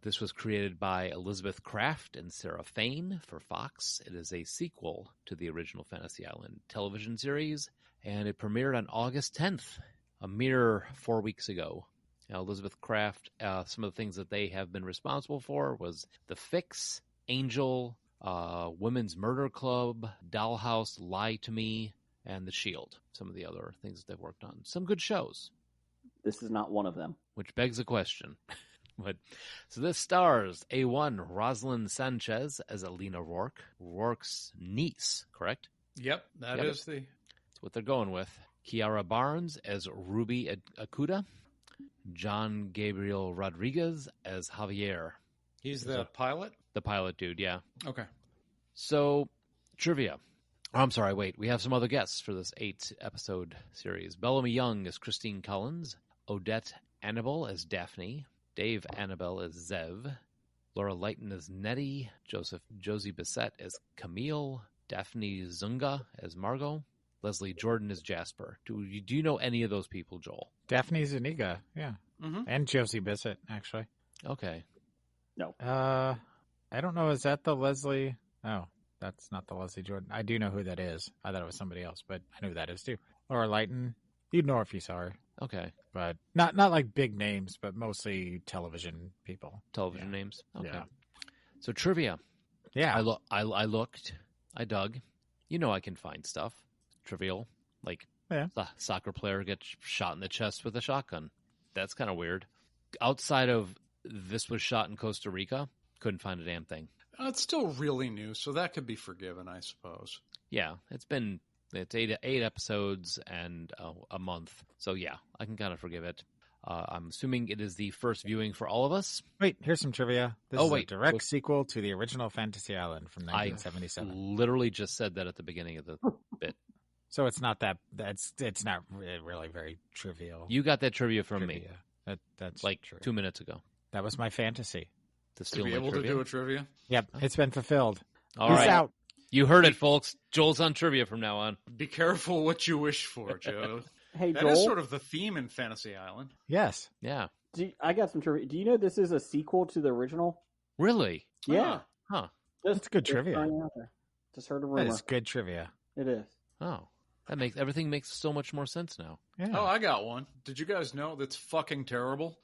This was created by Elizabeth Craft and Sarah Fain for Fox. It is a sequel to the original Fantasy Island television series, and it premiered on August 10th, a mere 4 weeks ago. Now, Elizabeth Craft, some of the things that they have been responsible for was The Fix, Angel, Women's Murder Club, Dollhouse, Lie to Me, and The Shield. Some of the other things that they've worked on. Some good shows. This is not one of them. Which begs a question. But so this stars A1 Rosalind Sanchez as Alina Roarke, Rourke's niece, correct? Yep, that Yep. is the... That's what they're going with. Kiara Barnes as Ruby Akuda, John Gabriel Rodriguez as Javier. He's the pilot? The pilot dude, yeah. Okay. So, trivia. Oh, I'm sorry, wait. We have some other guests for this 8-episode series. Bellamy Young as Christine Collins, Odette Annabelle as Daphne, Dave Annabelle as Zev, Laura Leighton as Nettie, Josie Bissett as Camille, Daphne Zunga as Margot, Leslie Jordan as Jasper. Do you know any of those people, Joel? Daphne Zuniga, yeah. Mm-hmm. And Josie Bissett, actually. Okay. No. I don't know. Is that the Leslie? Oh, that's not the Leslie Jordan. I do know who that is. I thought it was somebody else, but I know who that is too. Laura Leighton. You'd know if you saw her. Okay. But not like big names, but mostly television people. Television names. Okay. Yeah. So trivia. Yeah. I looked. I dug. You know I can find stuff. Trivial. Like Yeah. the soccer player gets shot in the chest with a shotgun. That's kind of weird. Outside of this was shot in Costa Rica, couldn't find a damn thing. It's still really new, so that could be forgiven, I suppose. Yeah, it's 8 episodes and a month. So yeah, I can kind of forgive it. I'm assuming it is the first viewing for all of us. Wait, here's some trivia. This Oh, is wait. a direct sequel to the original Fantasy Island from I 1977. literally just said that at the beginning of the bit. So it's not that. It's not really very trivial. You got that trivia from me trivia. That's like true. 2 minutes ago. That was my fantasy. To To steal be my able trivia. to do a trivia? Yep, it's been fulfilled. All Peace right. out. You heard it, folks. Joel's on trivia from now on. Be careful what you wish for, Joe. Hey, That Joel, is sort of the theme in Fantasy Island. Yes. Yeah. I got some trivia. Do you know this is a sequel to the original? Really? Yeah. Huh. That's good trivia. throwing it out there. Just heard a That rumor. is good trivia. It is. Oh. Everything makes so much more sense now. Yeah. Oh, I got one. Did you guys know that's fucking terrible?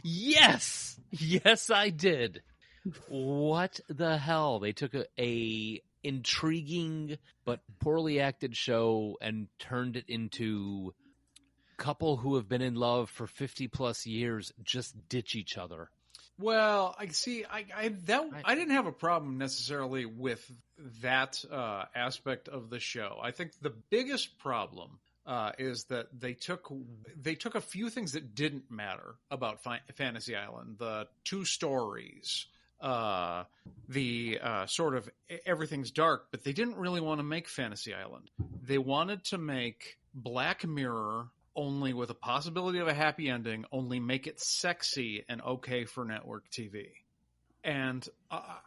Yes! Yes, I did. What the hell? They took a intriguing but poorly acted show and turned it into couple who have been in love for 50 plus years just ditch each other. Well, I see. I didn't have a problem necessarily with that aspect of the show. I think the biggest problem is that they took a few things that didn't matter about Fantasy Island. The two stories, the sort of everything's dark, but they didn't really want to make Fantasy Island. They wanted to make Black Mirror, only with a possibility of a happy ending, only make it sexy and okay for network TV. And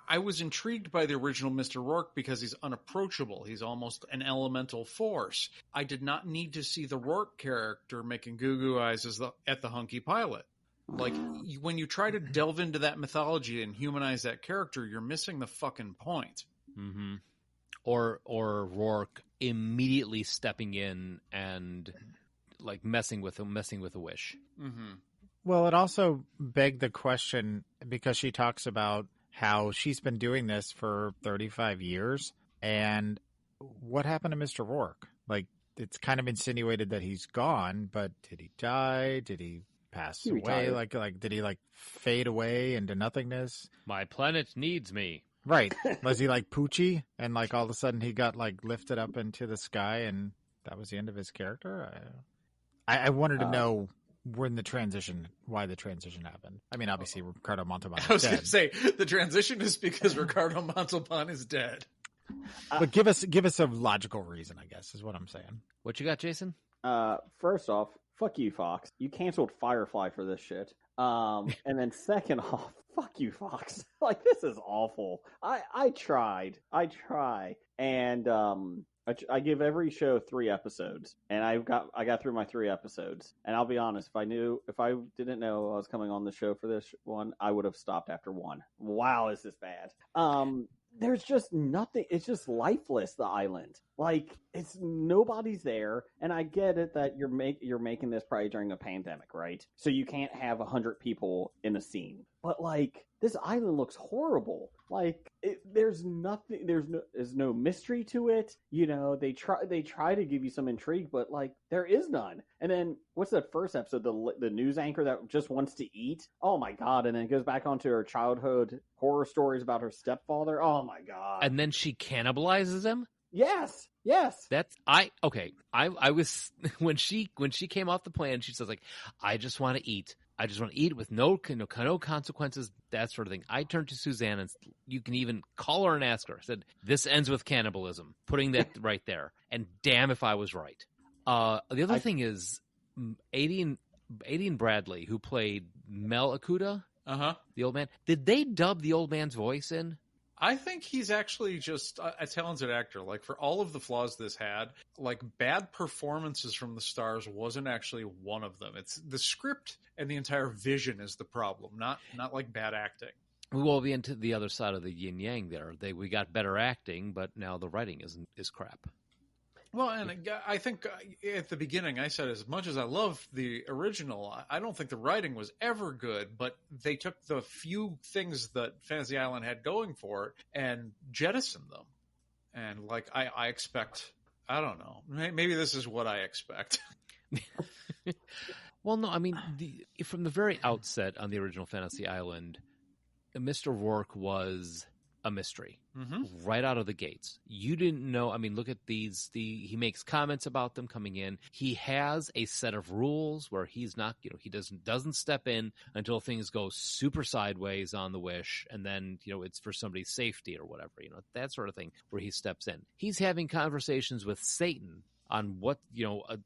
I was intrigued by the original Mr. Roarke because he's unapproachable. He's almost an elemental force. I did not need to see the Roarke character making goo-goo eyes at the hunky pilot. Like, when you try to delve into that mythology and humanize that character, you're missing the fucking point. Mm-hmm. Or Roarke immediately stepping in and like messing with a wish. Mm-hmm. Well, it also begged the question because she talks about how she's been doing this for 35 years. And what happened to Mr. Roarke? Like, it's kind of insinuated that he's gone, but did he die? Did he pass away? retired. Like, did he like fade away into nothingness? My planet needs me. Right. Was he like Poochie? And like all of a sudden he got like lifted up into the sky and that was the end of his character? I wanted to know why the transition happened. I mean, obviously Ricardo Montalban I was is going dead. to say, the transition is because Ricardo Montalban is dead. But give us a logical reason, I guess, is what I'm saying. What you got, Jason? First off, fuck you, Fox. You canceled Firefly for this shit. And then second off, fuck you, Fox. Like, this is awful. I tried. And I give every show 3 episodes, and I got through my 3 episodes. And I'll be honest, if I didn't know I was coming on the show for this one, I would have stopped after 1. Wow, is this bad? There's just nothing. It's just lifeless, the island. Like, it's nobody's there. And I get it that you're making this probably during a pandemic, right? So you can't have 100 people in a scene. But like, this island looks horrible. Like, there's nothing. There's no mystery to it. You know, they try to give you some intrigue, but like there is none. And then what's that first episode? The news anchor that just wants to eat. Oh my god! And then it goes back onto her childhood horror stories about her stepfather. Oh my god! And then she cannibalizes him. Yes. That's I was when she came off the plane, she says like, I just want to eat. I just want to eat with no consequences, that sort of thing. I turned to Suzanne, and you can even call her and ask her. I said, this ends with cannibalism. Putting that right there. And damn if I was right. The other thing is, Aideen Bradley, who played Mel Akuda, the old man. Did they dub the old man's voice in? I think he's actually just a talented actor. Like, for all of the flaws this had, like, bad performances from the stars wasn't actually one of them. It's the script and the entire vision is the problem, not like bad acting. We will be into the other side of the yin yang there. We got better acting, but now the writing is crap. Well, and I think at the beginning I said, as much as I love the original, I don't think the writing was ever good, but they took the few things that Fantasy Island had going for it and jettisoned them. And like, I expect, I don't know, maybe this is what I expect. Well, no, I mean, from the very outset on the original Fantasy Island, Mr. Roarke was a mystery right out of the gates. You didn't know. I mean, look at these. He makes comments about them coming in. He has a set of rules where he's not, he doesn't step in until things go super sideways on the Wish, and then it's for somebody's safety or whatever, that sort of thing, where he steps in. He's having conversations with Satan on what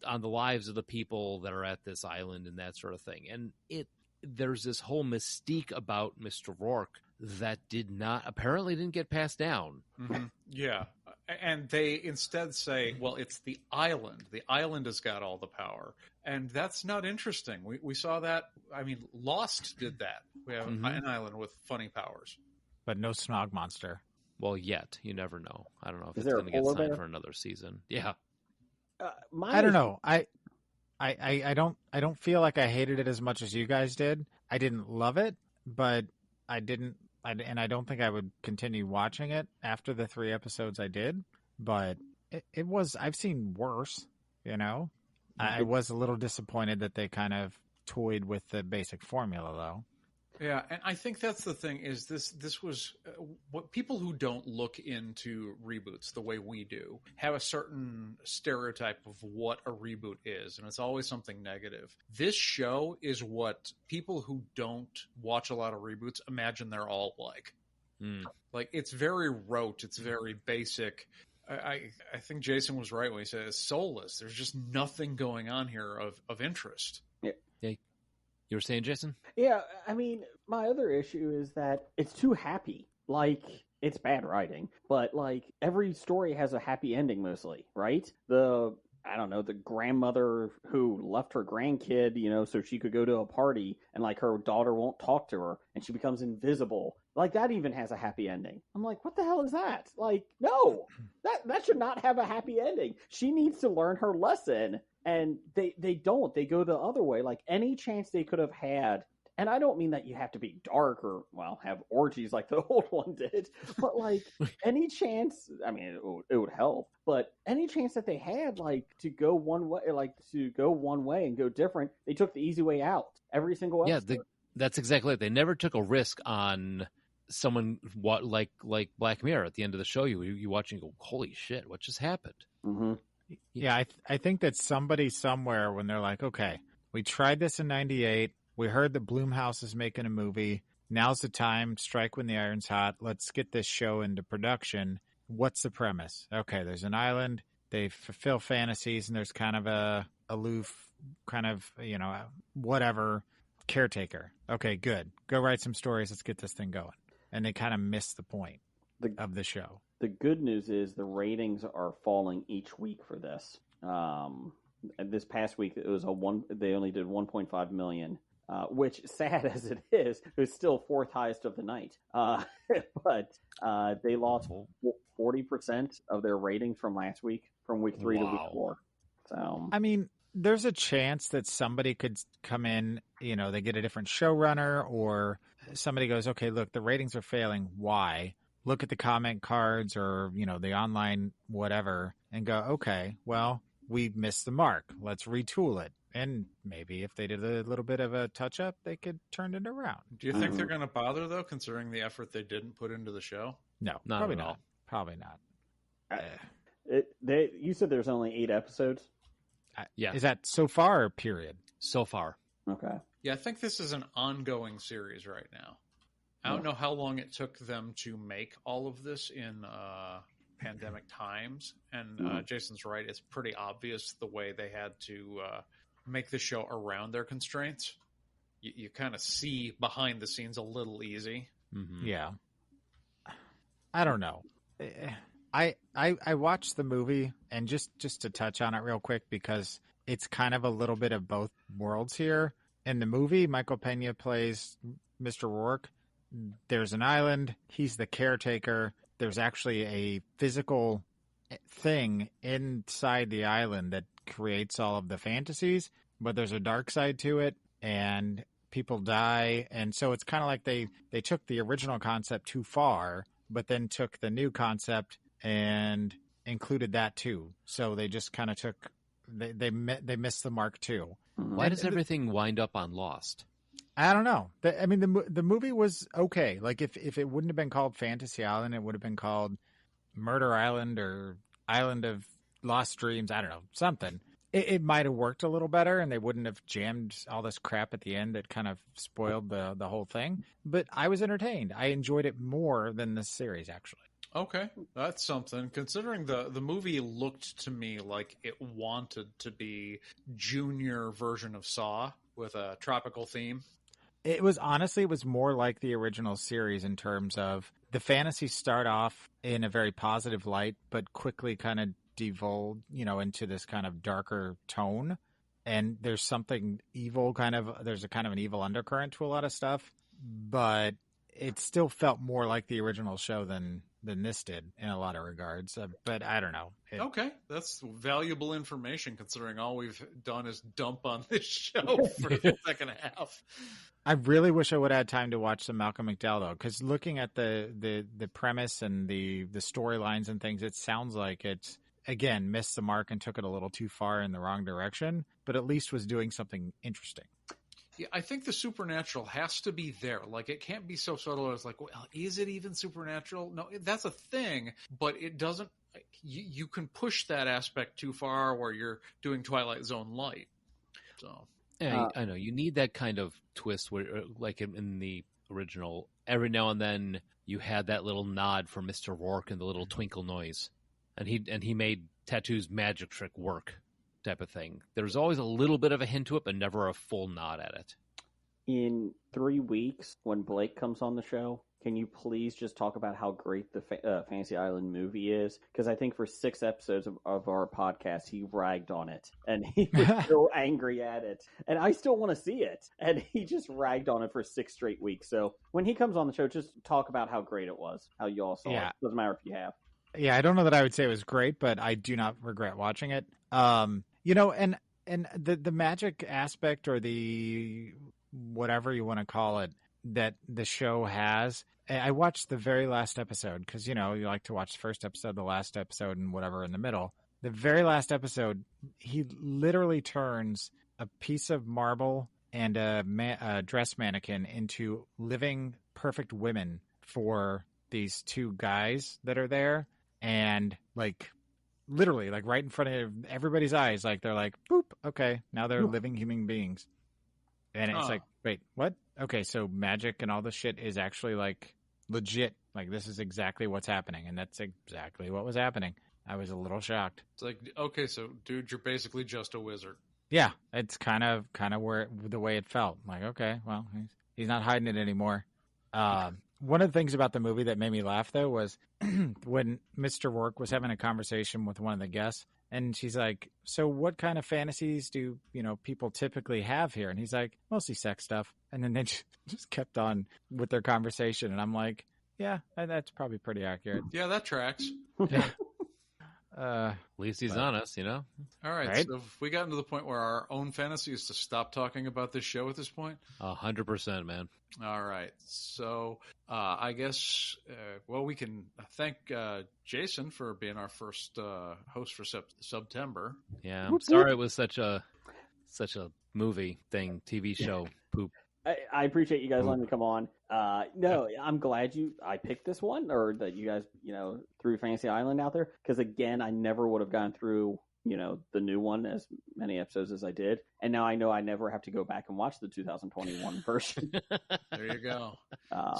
on the lives of the people that are at this island and that sort of thing. And there's this whole mystique about Mr. Roarke that apparently didn't get passed down. Yeah. And they instead say, well, it's the island. The island has got all the power. And that's not interesting. We saw that. I mean, Lost did that. We have an island with funny powers. But no Snog monster. Well, yet. You never know. I don't know if it's going to get signed for another season. Yeah. I don't know. I don't feel like I hated it as much as you guys did. I didn't love it, but I don't think I would continue watching it after the 3 episodes I did. But it was, I've seen worse, I was a little disappointed that they kind of toyed with the basic formula, though. Yeah, and I think that's the thing is this was what people who don't look into reboots the way we do have a certain stereotype of what a reboot is, and it's always something negative. This show is what people who don't watch a lot of reboots imagine they're all like. Like, it's very rote, it's very basic. I think Jason was right when he said it's soulless. There's just nothing going on here of interest. Yeah. You were saying, Jason? Yeah, I mean, my other issue is that it's too happy. Like, it's bad writing, but like every story has a happy ending mostly, right? The grandmother who left her grandkid, so she could go to a party, and like her daughter won't talk to her and she becomes invisible. Like, that even has a happy ending. I'm like, what the hell is that? Like, no, that should not have a happy ending. She needs to learn her lesson. And they don't. They go the other way. Like, any chance they could have had, and I don't mean that you have to be dark or, well, have orgies like the old one did, but, like, any chance, I mean, it would help, but any chance that they had, like, to go one way and go different, they took the easy way out every single episode. Yeah, that's exactly it. They never took a risk on someone like Black Mirror. At the end of the show, you watch and you go, holy shit, what just happened? Mm-hmm. Yeah, I think that somebody somewhere, when they're like, okay, we tried this in 98. We heard that Blumhouse is making a movie. Now's the time. Strike when the iron's hot. Let's get this show into production. What's the premise? Okay, there's an island. They fulfill fantasies, and there's kind of a aloof, kind of, whatever caretaker. Okay, good. Go write some stories. Let's get this thing going. And they kind of miss the point of the show. The good news is the ratings are falling each week for this. This past week, it was they only did 1.5 million, which, sad as it is still 4th highest of the night. But they lost 40% of their ratings from last week, from week 3 to week 4. So, I mean, there's a chance that somebody could come in, they get a different showrunner, or somebody goes, okay, look, the ratings are failing. Why? look at the comment cards or, the online whatever and go, okay, well, we missed the mark. Let's retool it. And maybe if they did a little bit of a touch up, they could turn it around. Do you think they're going to bother, though, considering the effort they didn't put into the show? No, Not probably at not. all. Probably not. You said there's only 8 episodes? Yeah. Is that so far or period? So far. Okay. Yeah, I think this is an ongoing series right now. I don't know how long it took them to make all of this in pandemic times. And Jason's right. It's pretty obvious the way they had to make the show around their constraints. You kind of see behind the scenes a little easy. Mm-hmm. Yeah. I don't know. I watched the movie, and just to touch on it real quick, because it's kind of a little bit of both worlds here. In the movie, Michael Pena plays Mr. Roarke. There's an island. He's the caretaker. There's actually a physical thing inside the island that creates all of the fantasies, but there's a dark side to it, and people die. And so it's kind of like they took the original concept too far, but then took the new concept and included that too. So they just kind of took they missed the mark too. Why does everything wind up on Lost? I don't know. The movie was okay. Like if it wouldn't have been called Fantasy Island, it would have been called Murder Island or Island of Lost Dreams. I don't know, something. It might have worked a little better, and they wouldn't have jammed all this crap at the end that kind of spoiled the whole thing. But I was entertained. I enjoyed it more than this series, actually. Okay, that's something. Considering the movie looked to me like it wanted to be junior version of Saw with a tropical theme. It was more like the original series in terms of the fantasies start off in a very positive light, but quickly kind of devolve, into this kind of darker tone. And there's something evil there's a kind of an evil undercurrent to a lot of stuff, but it still felt more like the original show than this did in a lot of regards. But I don't know. Okay, that's valuable information considering all we've done is dump on this show for the second half. I really wish I would have had time to watch some Malcolm McDowell, though, because looking at the premise and the storylines and things, it sounds like it's, again, missed the mark and took it a little too far in the wrong direction, but at least was doing something interesting. Yeah, I think the supernatural has to be there. Like, it can't be so subtle as like, well, is it even supernatural? No, that's a thing, but it doesn't. You can push that aspect too far where you're doing Twilight Zone light. So. Yeah, I know. You need that kind of twist where, like in the original, every now and then you had that little nod from Mr. Roarke and the little twinkle noise. And he made Tattoo's magic trick work, type of thing. There's always a little bit of a hint to it, but never a full nod at it. In 3 weeks, when Blake comes on the show, can you please just talk about how great the Fantasy Island movie is? Because I think for 6 episodes of our podcast, he ragged on it. And he was so angry at it. And I still want to see it. And he just ragged on it for 6 straight weeks. So when he comes on the show, just talk about how great it was, how you all saw it. Doesn't matter if you have. Yeah, I don't know that I would say it was great, but I do not regret watching it. And the magic aspect, or the whatever you want to call it, that the show has. I watched the very last episode because, you like to watch the first episode, the last episode, and whatever in the middle. The very last episode, he literally turns a piece of marble and a dress mannequin into living perfect women for these 2 guys that are there. And literally right in front of everybody's eyes, they're like, boop, okay, now they're living human beings. And it's like, wait, what? Okay, so magic and all this shit is actually legit. This is exactly what's happening. And that's exactly what was happening. I was a little shocked. It's like, okay, so dude, you're basically just a wizard. Yeah, it's kind of where the way it felt. Okay, well, he's not hiding it anymore. One of the things about the movie that made me laugh, though, was when Mr. Roarke was having a conversation with one of the guests, and she's like, so what kind of fantasies do, people typically have here? And he's like, mostly sex stuff. And then they just kept on with their conversation. And I'm like, yeah, that's probably pretty accurate. Yeah, that tracks. Yeah. At least he's honest, you know? All right. Right? So if we gotten to the point where our own fantasy is to stop talking about this show at this point? 100%, man. All right. So I guess, we can thank Jason for being our first host for September. Yeah, I'm sorry it was such a movie thing, TV show poop. I appreciate you guys letting me come on. No, I'm glad I picked this one, or that you guys, threw Fantasy Island out there. Because again, I never would have gone through, the new one as many episodes as I did. And now I know I never have to go back and watch the 2021 version. There you go.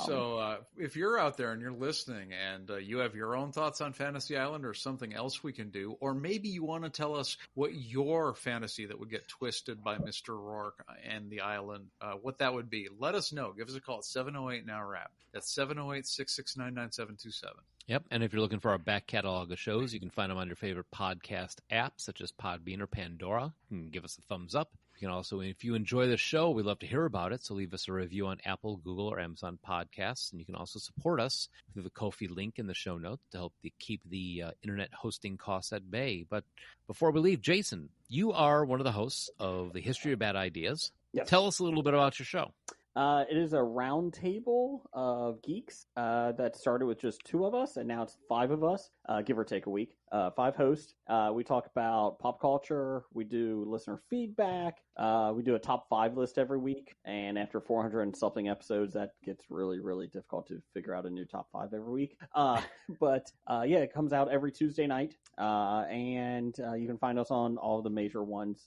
So if you're out there and you're listening and you have your own thoughts on Fantasy Island or something else we can do, or maybe you want to tell us what your fantasy that would get twisted by Mr. Roarke and the island, what that would be, let us know. Give us a call at 708-NOW-RAP. That's 708-669-9727. Yep, and if you're looking for our back catalog of shows, you can find them on your favorite podcast apps, such as Podbean or Pandora. You can give us a thumbs up. You can also, if you enjoy the show, we'd love to hear about it, so leave us a review on Apple, Google, or Amazon Podcasts. And you can also support us through the Ko-fi link in the show notes to help keep the internet hosting costs at bay. But before we leave, Jason, you are one of the hosts of the History of Bad Ideas. Yes. Tell us a little bit about your show. It is a round table of geeks that started with just 2 of us, and now it's 5 of us, give or take a week. 5 hosts. We talk about pop culture. We do listener feedback. We do a top 5 list every week, and after 400 and something episodes, that gets really, really difficult to figure out a new top 5 every week. But it comes out every Tuesday night, and you can find us on all the major ones,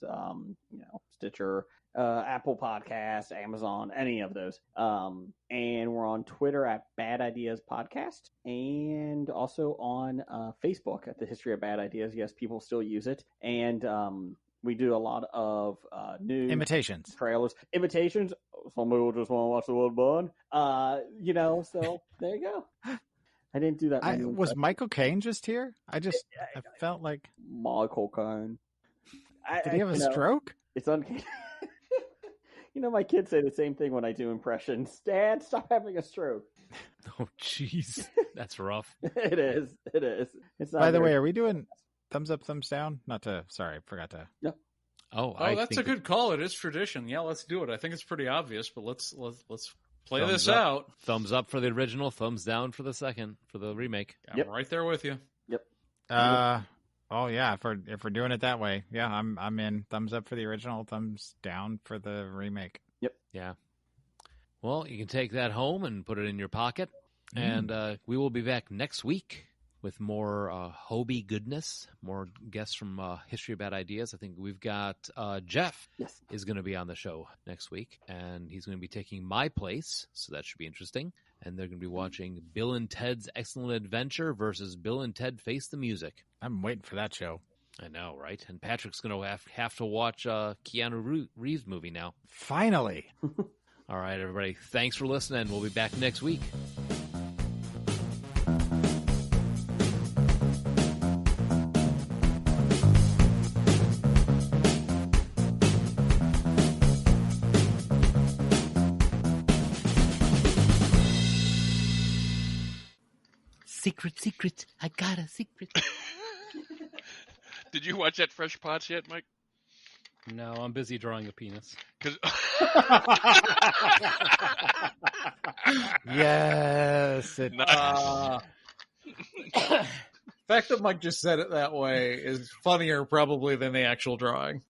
Stitcher, Apple Podcasts, Amazon, any of those. And we're on Twitter at Bad Ideas Podcast, and also on Facebook at the History of Bad Ideas. Yes, people still use it. And we do a lot of new Imitations. trailers. Imitations. Some people just want to watch the world burn. So there you go. I didn't do that. Was Michael Caine just here? I felt like... Michael Caine. Did he have a stroke? It's uncanny. My kids say the same thing when I do impressions. Dad, stop having a stroke. Oh, jeez. That's rough. It is. It's not By the way, are we doing thumbs up, thumbs down? Sorry, I forgot to. No. Oh, that's a good call. It is tradition. Yeah, let's do it. I think it's pretty obvious, but let's play Thumbs this up. out. Thumbs up for the original, thumbs down for the second, for the remake. I'm right there with you. Yep. Oh yeah, if we're doing it that way, yeah, I'm in. Thumbs up for the original, thumbs down for the remake. Yep. Yeah. Well, you can take that home and put it in your pocket, and we will be back next week with more Hobie goodness, more guests from History of Bad Ideas. I think we've got Jeff is going to be on the show next week, and he's going to be taking my place, so that should be interesting. And they're going to be watching Bill and Ted's Excellent Adventure versus Bill and Ted Face the Music. I'm waiting for that show. I know, right? And Patrick's going to have to watch Keanu Reeves movie now. Finally. All right, everybody. Thanks for listening. We'll be back next week. Secret. I got a secret. Did you watch that Fresh Pots yet, Mike? No, I'm busy drawing a penis. Yes. The fact that Mike just said it that way is funnier probably than the actual drawing.